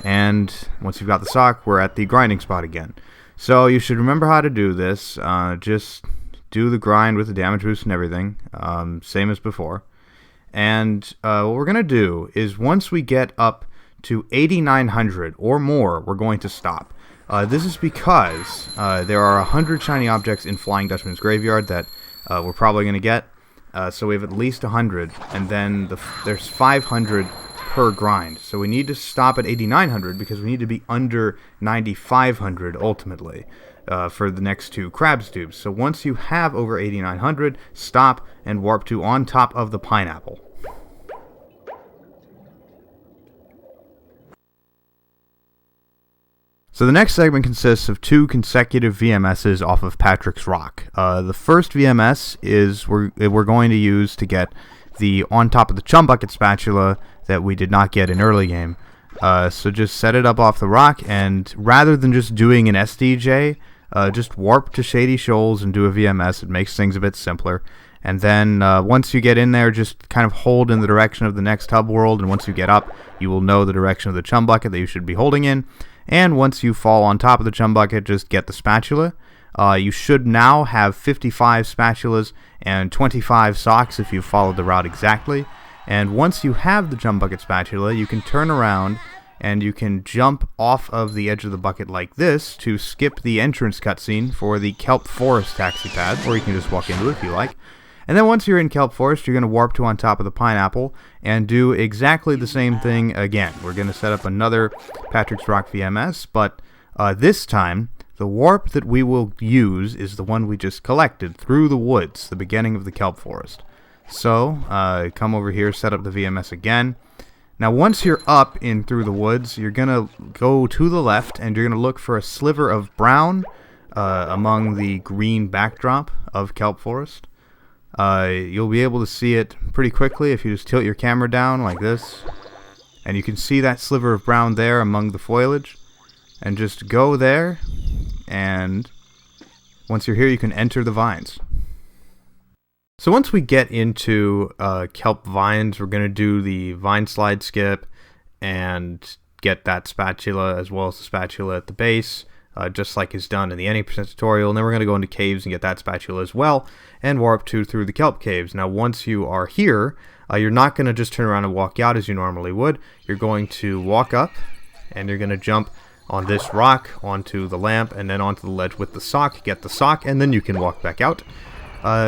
And once you've got the sock, we're at the grinding spot again. So you should remember how to do this. Just do the grind with the damage boost and everything, same as before. And what we're going to do is once we get up to 8,900 or more, we're going to stop. This is because there are 100 shiny objects in Flying Dutchman's Graveyard that we're probably going to get. So we have at least 100, and then there's 500 per grind. So we need to stop at 8,900 because we need to be under 9,500 ultimately. For the next two crabs tubes. So once you have over 8,900, stop and warp to on top of the pineapple. So the next segment consists of two consecutive VMSs off of Patrick's Rock. The first VMS is we're going to use to get the on top of the chum bucket spatula that we did not get in early game. So just set it up off the rock, and rather than just doing an SDJ, just warp to Shady Shoals and do a VMS. It makes things a bit simpler. And then once you get in there, just kind of hold in the direction of the next hub world, and once you get up, you will know the direction of the chum bucket that you should be holding in. And once you fall on top of the chum bucket, just get the spatula. You should now have 55 spatulas and 25 socks if you followed the route exactly. And once you have the chum bucket spatula, you can turn around and you can jump off of the edge of the bucket like this to skip the entrance cutscene for the Kelp Forest taxi pad, or you can just walk into it if you like. And then once you're in Kelp Forest, you're going to warp to on top of the pineapple and do exactly the same thing again. We're going to set up another Patrick's Rock VMS, but this time, the warp that we will use is the one we just collected through the woods, the beginning of the Kelp Forest. So, come over here, set up the VMS again. Now, once you're up in through the woods, you're going to go to the left, and you're going to look for a sliver of brown among the green backdrop of Kelp Forest. You'll be able to see it pretty quickly if you just tilt your camera down like this. And you can see that sliver of brown there among the foliage. And just go there, and once you're here, you can enter the vines. So once we get into kelp vines, we're going to do the vine slide skip and get that spatula as well as the spatula at the base, just like is done in the any percent tutorial. And then we're going to go into caves and get that spatula as well and warp through the kelp caves. Now once you are here, you're not going to just turn around and walk out as you normally would. You're going to walk up and you're going to jump on this rock onto the lamp and then onto the ledge with the sock, get the sock, and then you can walk back out.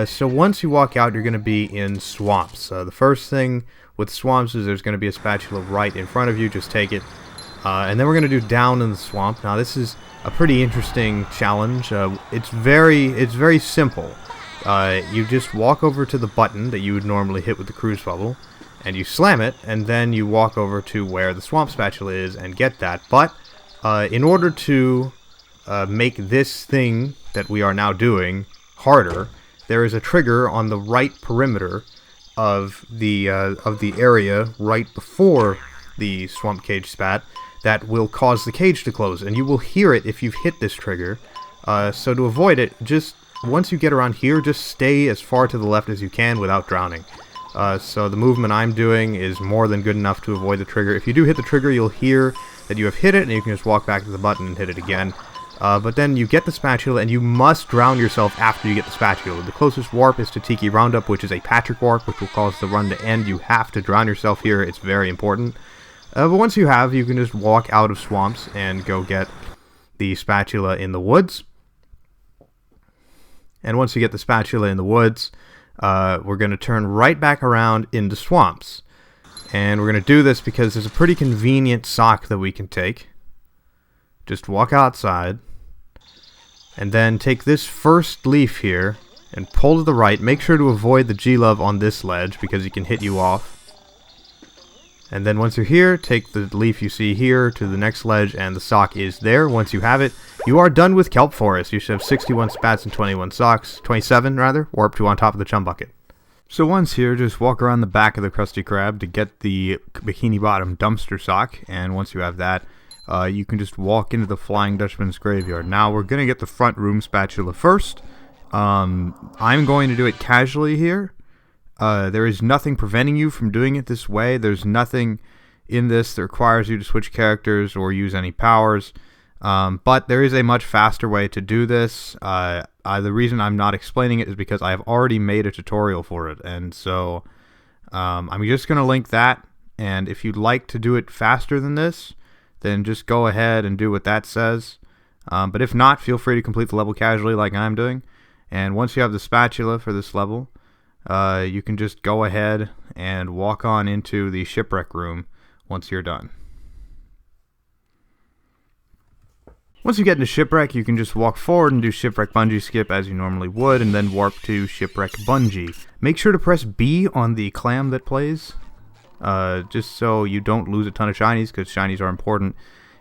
So once you walk out, you're going to be in swamps. The first thing with swamps is there's going to be a spatula right in front of you. Just take it. And then we're going to do down in the swamp. Now this is a pretty interesting challenge. It's very simple. You just walk over to the button that you would normally hit with the cruise bubble, and you slam it, and then you walk over to where the swamp spatula is and get that. But in order to make this thing that we are now doing harder, there is a trigger on the right perimeter of the area right before the swamp cage spat that will cause the cage to close, and you will hear it if you've hit this trigger. So to avoid it, just once you get around here, just stay as far to the left as you can without drowning. So the movement I'm doing is more than good enough to avoid the trigger. If you do hit the trigger, you'll hear that you have hit it, and you can just walk back to the button and hit it again. But then you get the spatula, and you must drown yourself after you get the spatula. The closest warp is to Tiki Roundup, which is a Patrick warp, which will cause the run to end. You have to drown yourself here. It's very important. But once you have, you can just walk out of swamps and go get the spatula in the woods. And once you get the spatula in the woods, we're going to turn right back around into swamps. And we're going to do this because there's a pretty convenient sock that we can take. Just walk outside. And then take this first leaf here and pull to the right. Make sure to avoid the G-Love on this ledge because he can hit you off. And then once you're here, take the leaf you see here to the next ledge, and the sock is there. Once you have it, you are done with Kelp Forest. You should have 61 spats and 21 socks, 27 rather, warp to on top of the chum bucket. So once here, just walk around the back of the Krusty Krab to get the Bikini Bottom dumpster sock, and once you have that, you can just walk into the Flying Dutchman's graveyard. Now we're going to get the front room spatula first. I'm going to do it casually here. There is nothing preventing you from doing it this way. There's nothing in this that requires you to switch characters or use any powers. But there is a much faster way to do this. The reason I'm not explaining it is because I have already made a tutorial for it. And so I'm just going to link that. And if you'd like to do it faster than this, then just go ahead and do what that says. But if not, feel free to complete the level casually like I'm doing. And once you have the spatula for this level, you can just go ahead and walk on into the shipwreck room once you're done. Once you get into shipwreck, you can just walk forward and do shipwreck bungee skip as you normally would, and then warp to shipwreck bungee. Make sure to press B on the clam that plays, just so you don't lose a ton of shinies, because shinies are important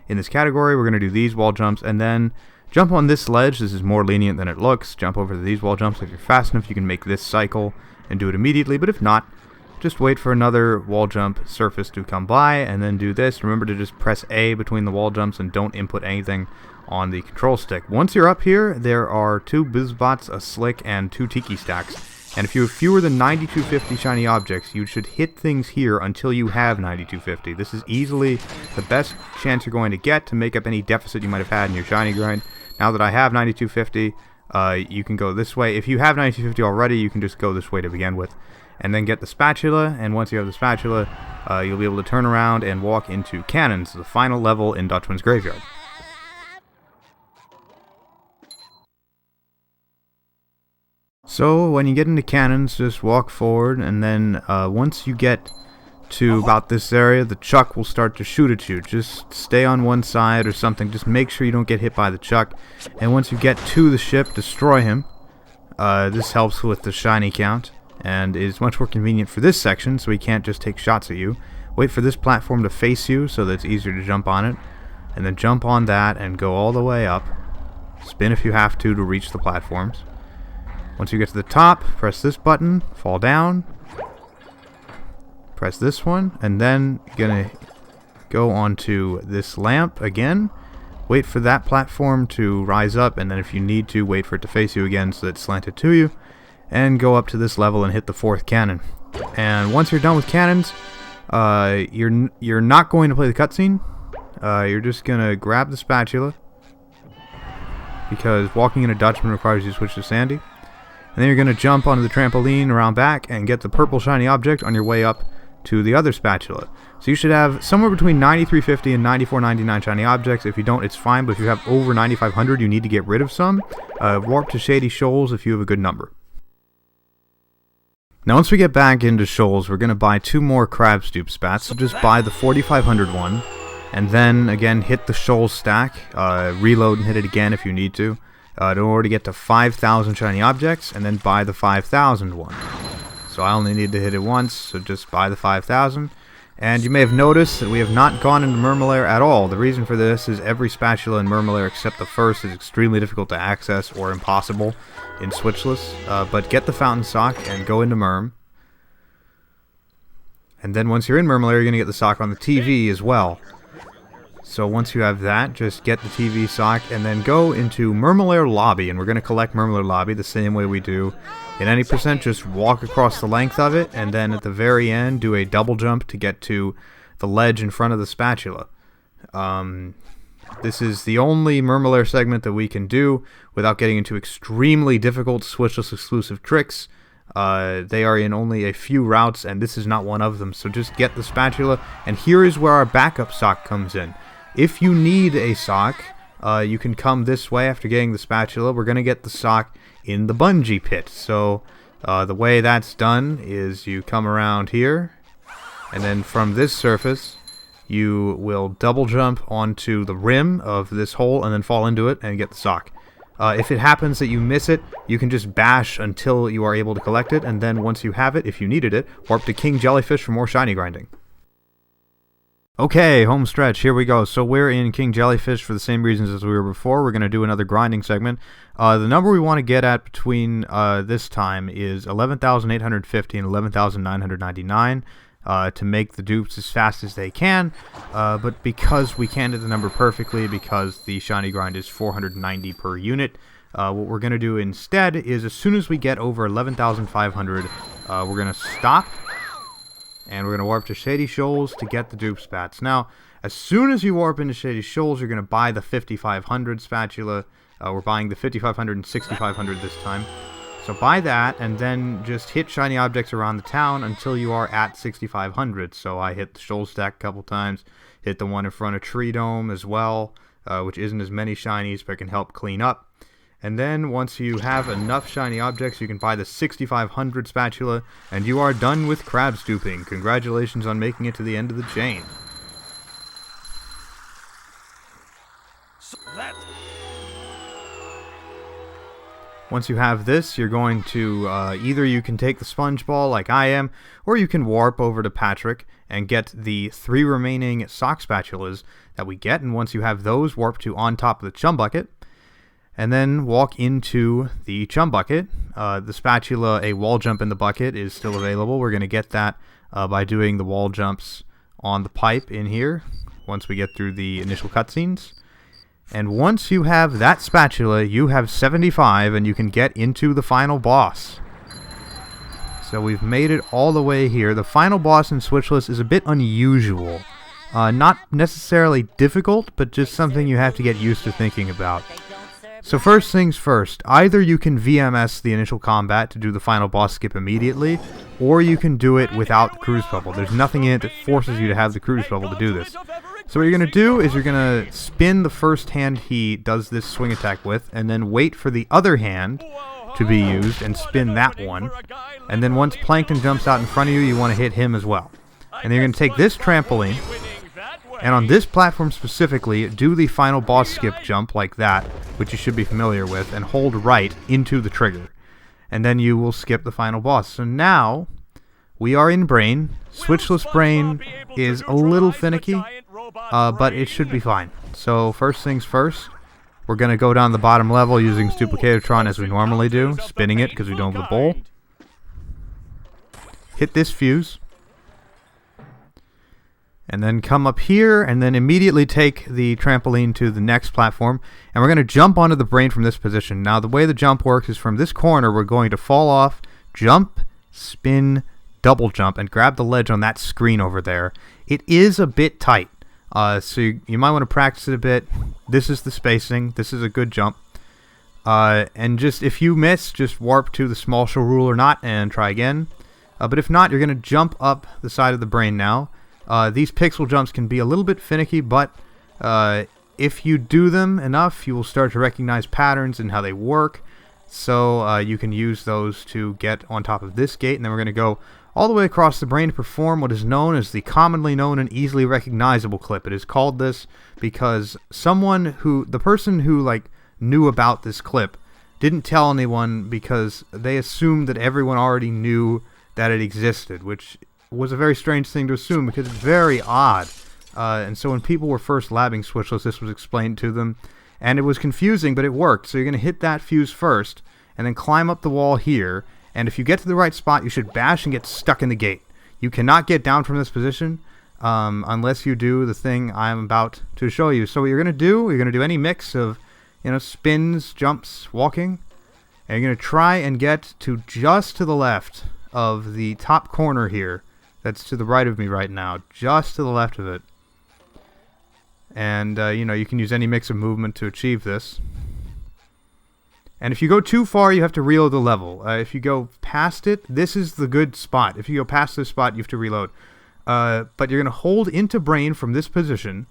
in this category. We're going to do these wall jumps, and then jump on this ledge. This is more lenient than it looks. Jump over to these wall jumps. If you're fast enough, you can make this cycle and do it immediately, but if not, just wait for another wall jump surface to come by, and then do this. Remember to just press A between the wall jumps and don't input anything on the control stick. Once you're up here, there are 2 Bizbots, a Slick, and 2 Tiki Stacks. And if you have fewer than 9250 shiny objects, you should hit things here until you have 9250. This is easily the best chance you're going to get to make up any deficit you might have had in your shiny grind. Now that I have 9250, you can go this way. If you have 9250 already, you can just go this way to begin with. And then get the spatula, and once you have the spatula, you'll be able to turn around and walk into Cannons, the final level in Dutchman's Graveyard. So when you get into Cannons, just walk forward, and then once you get to about this area, the Chuck will start to shoot at you. Just stay on one side or something. Just make sure you don't get hit by the Chuck. And once you get to the ship, destroy him. This helps with the shiny count, and is much more convenient for this section, so he can't just take shots at you. Wait for this platform to face you so that it's easier to jump on it, and then jump on that and go all the way up. Spin if you have to reach the platforms. Once you get to the top, press this button, fall down, press this one, and then you're gonna go onto this lamp again. Wait for that platform to rise up, and then if you need to, wait for it to face you again so that it's slanted to you. and go up to this level and hit the 4th cannon. And once you're done with cannons, you're not going to play the cutscene. You're just gonna grab the spatula, because walking in a Dutchman requires you to switch to Sandy. And then you're gonna jump onto the trampoline around back and get the purple shiny object on your way up to the other spatula. So you should have somewhere between 9350 and 9499 shiny objects. If you don't, it's fine, but if you have over 9500, you need to get rid of some. Warp to Shady Shoals if you have a good number. Now once we get back into Shoals, we're going to buy 2 more Crab Stoop spats, so just buy the 4500 one, and then again hit the Shoals stack, reload and hit it again if you need to, in order to get to 5000 shiny objects, and then buy the 5000 one. So I only need to hit it once, so just buy the 5000. And you may have noticed that we have not gone into Murmelair at all. The reason for this is every spatula in Murmelair except the first is extremely difficult to access or impossible in Switchless. But get the Fountain Sock and go into Murm. And then once you're in Murmelair, you're going to get the sock on the TV as well. So once you have that, just get the TV sock and then go into Murmelair Lobby. And we're going to collect Murmelair Lobby the same way we do in any percent. Just walk across the length of it, and then at the very end do a double jump to get to the ledge in front of the spatula. This is the only Murmelair segment that we can do without getting into extremely difficult Switchless exclusive tricks. They are in only a few routes, and this is not one of them. So just get the spatula, and here is where our backup sock comes in. If you need a sock, you can come this way after getting the spatula. We're going to get the sock in the bungee pit. So the way that's done is you come around here, and then from this surface you will double jump onto the rim of this hole and then fall into it and get the sock. If it happens that you miss it, you can just bash until you are able to collect it, and then once you have it, if you needed it, warp to King Jellyfish for more shiny grinding. Okay, home stretch, here we go. So we're in King Jellyfish for the same reasons as we were before. We're going to do another grinding segment. The number we want to get at between this time is 11,850 and 11,999 to make the dupes as fast as they can. But because we can't hit the number perfectly, because the shiny grind is 490 per unit, what we're going to do instead is as soon as we get over 11,500, we're going to stop. And we're going to warp to Shady Shoals to get the dupe spats. Now, as soon as you warp into Shady Shoals, you're going to buy the 5500 spatula. We're buying the 5500 and 6500 this time. So buy that, and then just hit shiny objects around the town until you are at 6500. So I hit the Shoals stack a couple times, hit the one in front of Tree Dome as well, which isn't as many shinies, but can help clean up. And then once you have enough shiny objects, you can buy the 6500 spatula, and you are done with crab stooping. Congratulations on making it to the end of the chain. Once you have this, you're going to, either you can take the sponge ball like I am, or you can warp over to Patrick and get the 3 remaining sock spatulas that we get, and once you have those, warp to on top of the chum bucket. And then walk into the chum bucket. The spatula, a wall jump in the bucket, is still available. We're going to get that by doing the wall jumps on the pipe in here once we get through the initial cutscenes. And once you have that spatula, you have 75 and you can get into the final boss. So we've made it all the way here. The final boss in Switchless is a bit unusual. Not necessarily difficult, but just something you have to get used to thinking about. So first things first, either you can VMS the initial combat to do the final boss skip immediately, or you can do it without the cruise bubble. There's nothing in it that forces you to have the cruise bubble to do this. So what you're going to do is you're going to spin the first hand he does this swing attack with, and then wait for the other hand to be used and spin that one. And then once Plankton jumps out in front of you, you want to hit him as well. And then you're going to take this trampoline, and on this platform specifically, do the final boss skip jump like that, which you should be familiar with, and hold right into the trigger. And then you will skip the final boss. So now, we are in Brain. Switchless Brain is a little finicky, but it should be fine. So first things first, we're going to go down the bottom level using Duplicatortron as we normally do, spinning it because we don't have the bowl. Hit this fuse. and then come up here, and then immediately take the trampoline to the next platform, and we're going to jump onto the brain from this position. Now, the way the jump works is from this corner, we're going to fall off, jump, spin, double jump, and grab the ledge on that screen over there. It is a bit tight, so you might want to practice it a bit. This is the spacing. This is a good jump. And just, if you miss, just warp to the small shell rule or not, and try again. But if not, you're going to jump up the side of the brain now. These pixel jumps can be a little bit finicky, but if you do them enough, you will start to recognize patterns and how they work. So you can use those to get on top of this gate, and then we're going to go all the way across the brain to perform what is known as the commonly known and easily recognizable clip. It is called this because the person who knew about this clip didn't tell anyone because they assumed that everyone already knew that it existed, which was a very strange thing to assume because it's very odd. And so when people were first labbing Switchless, this was explained to them, and it was confusing, but it worked. So you're going to hit that fuse first, and then climb up the wall here, and if you get to the right spot, you should bash and get stuck in the gate. You cannot get down from this position unless you do the thing I'm about to show you. So what you're going to do any mix of spins, jumps, walking, and you're going to try and get to just to the left of the top corner here. That's to the right of me right now, just to the left of it. And, you can use any mix of movement to achieve this. And if you go too far, you have to reload the level. If you go past it, this is the good spot. If you go past this spot, you have to reload. But you're going to hold into brain from this position,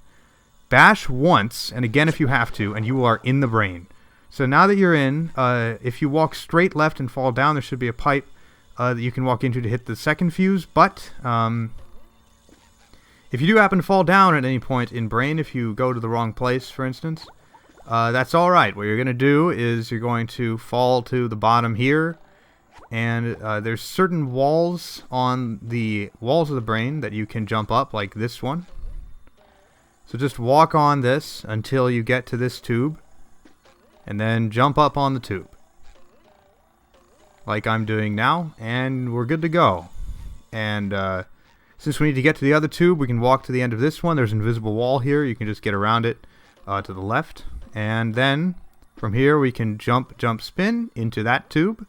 bash once, and again if you have to, and you are in the brain. So now that you're in, if you walk straight left and fall down, there should be a pipe that you can walk into to hit the second fuse, but if you do happen to fall down at any point in brain, if you go to the wrong place, for instance, that's alright. What you're going to do is you're going to fall to the bottom here, and there's certain walls on the walls of the brain that you can jump up, like this one. So just walk on this until you get to this tube, and then jump up on the tube, like I'm doing now, and we're good to go. And since we need to get to the other tube, we can walk to the end of this one. There's an invisible wall here. You can just get around it to the left. And then from here we can jump, spin into that tube.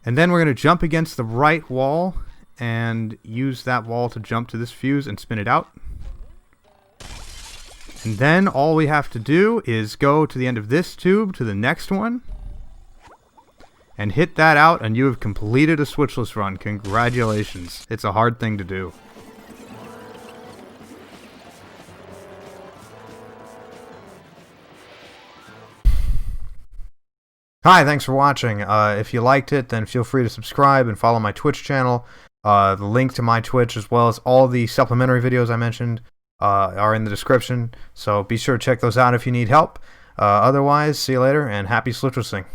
And then we're going to jump against the right wall and use that wall to jump to this fuse and spin it out. And then all we have to do is go to the end of this tube to the next one and hit that out, and you have completed a Switchless run. Congratulations. It's a hard thing to do. Hi, thanks for watching. If you liked it, then feel free to subscribe and follow my Twitch channel. The link to my Twitch, as well as all the supplementary videos I mentioned, are in the description. So be sure to check those out if you need help. Otherwise, see you later, and happy Switchlessing.